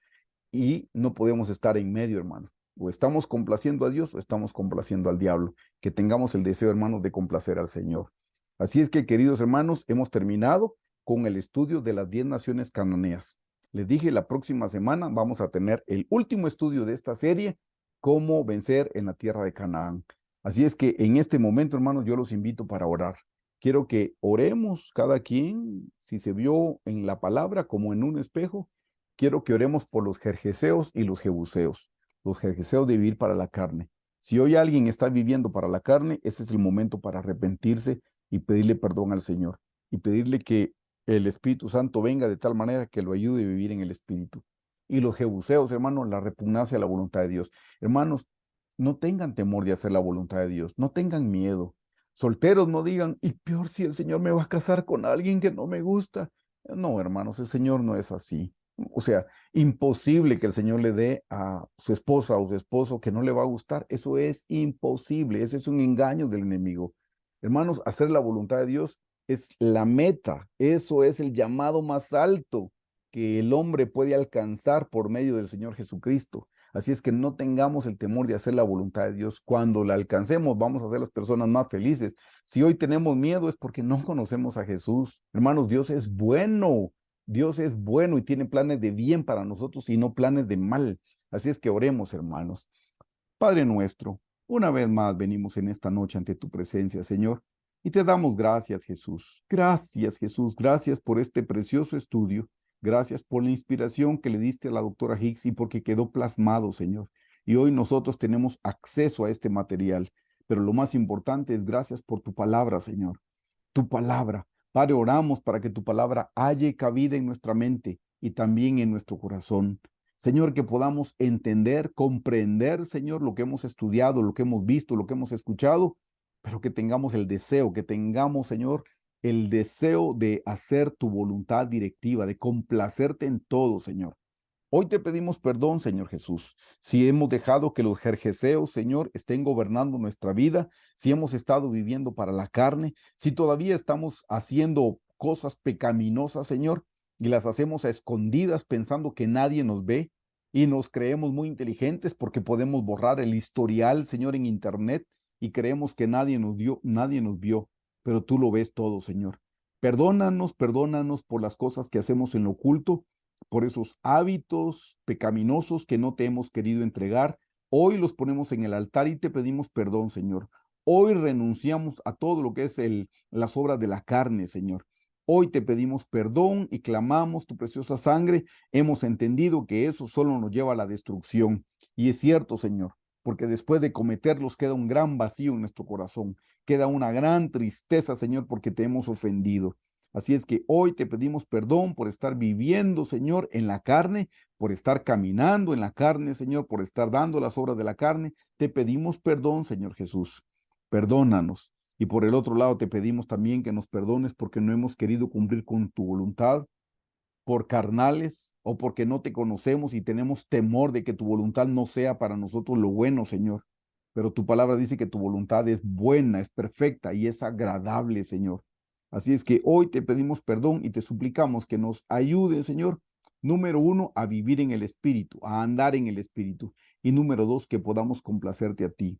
Y no podemos estar en medio, hermanos. O estamos complaciendo a Dios o estamos complaciendo al diablo. Que tengamos el deseo, hermanos, de complacer al Señor. Así es que, queridos hermanos, hemos terminado con el estudio de las 10 naciones cananeas. Les dije, la próxima semana vamos a tener el último estudio de esta serie, cómo vencer en la tierra de Canaán. Así es que en este momento, hermanos, yo los invito para orar. Quiero que oremos cada quien, si se vio en la palabra como en un espejo. Quiero que oremos por los jerjeseos y los jebuseos. Los jerjeseos de vivir para la carne. Si hoy alguien está viviendo para la carne, ese es el momento para arrepentirse y pedirle perdón al Señor. Y pedirle que el Espíritu Santo venga de tal manera que lo ayude a vivir en el Espíritu. Y los jebuseos, hermanos, la repugnancia a la voluntad de Dios. Hermanos, no tengan temor de hacer la voluntad de Dios. No tengan miedo. Solteros no digan, y peor si el Señor me va a casar con alguien que no me gusta. No, hermanos, el Señor no es así. O sea, imposible que el Señor le dé a su esposa o su esposo que no le va a gustar. Eso es imposible. Ese es un engaño del enemigo. Hermanos, hacer la voluntad de Dios es la meta. Eso es el llamado más alto que el hombre puede alcanzar por medio del Señor Jesucristo. Así es que no tengamos el temor de hacer la voluntad de Dios. Cuando la alcancemos, vamos a ser las personas más felices. Si hoy tenemos miedo es porque no conocemos a Jesús. Hermanos, Dios es bueno. Dios es bueno y tiene planes de bien para nosotros y no planes de mal. Así es que oremos, hermanos. Padre nuestro, una vez más venimos en esta noche ante tu presencia, Señor, y te damos gracias, Jesús. Gracias, Jesús. Gracias por este precioso estudio. Gracias por la inspiración que le diste a la doctora Hicks y porque quedó plasmado, Señor. Y hoy nosotros tenemos acceso a este material. Pero lo más importante es gracias por tu palabra, Señor. Tu palabra. Padre, oramos para que tu palabra halle cabida en nuestra mente y también en nuestro corazón. Señor, que podamos entender, comprender, Señor, lo que hemos estudiado, lo que hemos visto, lo que hemos escuchado, pero que tengamos el deseo, que tengamos, Señor, el deseo de hacer tu voluntad directiva, de complacerte en todo, Señor. Hoy te pedimos perdón, Señor Jesús, si hemos dejado que los jerjeseos, Señor, estén gobernando nuestra vida, si hemos estado viviendo para la carne, si todavía estamos haciendo cosas pecaminosas, Señor, y las hacemos a escondidas pensando que nadie nos ve y nos creemos muy inteligentes porque podemos borrar el historial, Señor, en internet y creemos que nadie nos vio, pero tú lo ves todo, Señor. Perdónanos, perdónanos por las cosas que hacemos en lo oculto, por esos hábitos pecaminosos que no te hemos querido entregar. Hoy los ponemos en el altar y te pedimos perdón, Señor. Hoy renunciamos a todo lo que es las obras de la carne, Señor. Hoy te pedimos perdón y clamamos tu preciosa sangre. Hemos entendido que eso solo nos lleva a la destrucción. Y es cierto, Señor, porque después de cometerlos queda un gran vacío en nuestro corazón. Queda una gran tristeza, Señor, porque te hemos ofendido. Así es que hoy te pedimos perdón por estar viviendo, Señor, en la carne, por estar caminando en la carne, Señor, por estar dando las obras de la carne. Te pedimos perdón, Señor Jesús. Perdónanos. Y por el otro lado te pedimos también que nos perdones porque no hemos querido cumplir con tu voluntad, por carnales o porque no te conocemos y tenemos temor de que tu voluntad no sea para nosotros lo bueno, Señor. Pero tu palabra dice que tu voluntad es buena, es perfecta y es agradable, Señor. Así es que hoy te pedimos perdón y te suplicamos que nos ayude, Señor, número uno, a vivir en el Espíritu, a andar en el Espíritu. Y número dos, que podamos complacerte a ti.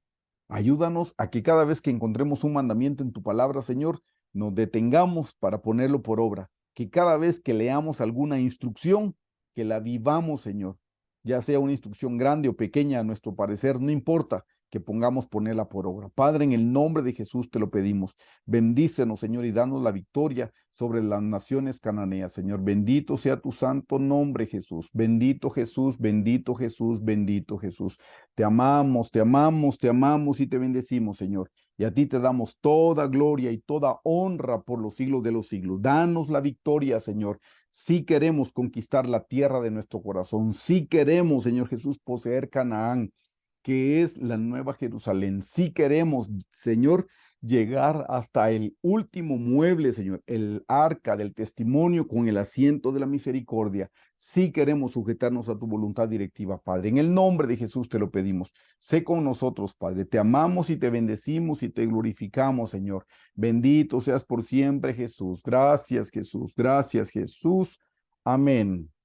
Ayúdanos a que cada vez que encontremos un mandamiento en tu palabra, Señor, nos detengamos para ponerlo por obra. Que cada vez que leamos alguna instrucción, que la vivamos, Señor. Ya sea una instrucción grande o pequeña, a nuestro parecer, no importa, que pongamos ponerla por obra. Padre, en el nombre de Jesús te lo pedimos. Bendícenos, Señor, y danos la victoria sobre las naciones cananeas, Señor. Bendito sea tu santo nombre, Jesús. Bendito Jesús, bendito Jesús, bendito Jesús. Te amamos, te amamos, te amamos y te bendecimos, Señor. Y a ti te damos toda gloria y toda honra por los siglos de los siglos. Danos la victoria, Señor. Si queremos conquistar la tierra de nuestro corazón, si queremos, Señor Jesús, poseer Canaán, que es la nueva Jerusalén. Si queremos, Señor, llegar hasta el último mueble, Señor, el arca del testimonio con el asiento de la misericordia. Si queremos sujetarnos a tu voluntad directiva, Padre. En el nombre de Jesús te lo pedimos. Sé con nosotros, Padre. Te amamos y te bendecimos y te glorificamos, Señor. Bendito seas por siempre, Jesús. Gracias, Jesús. Gracias, Jesús. Amén.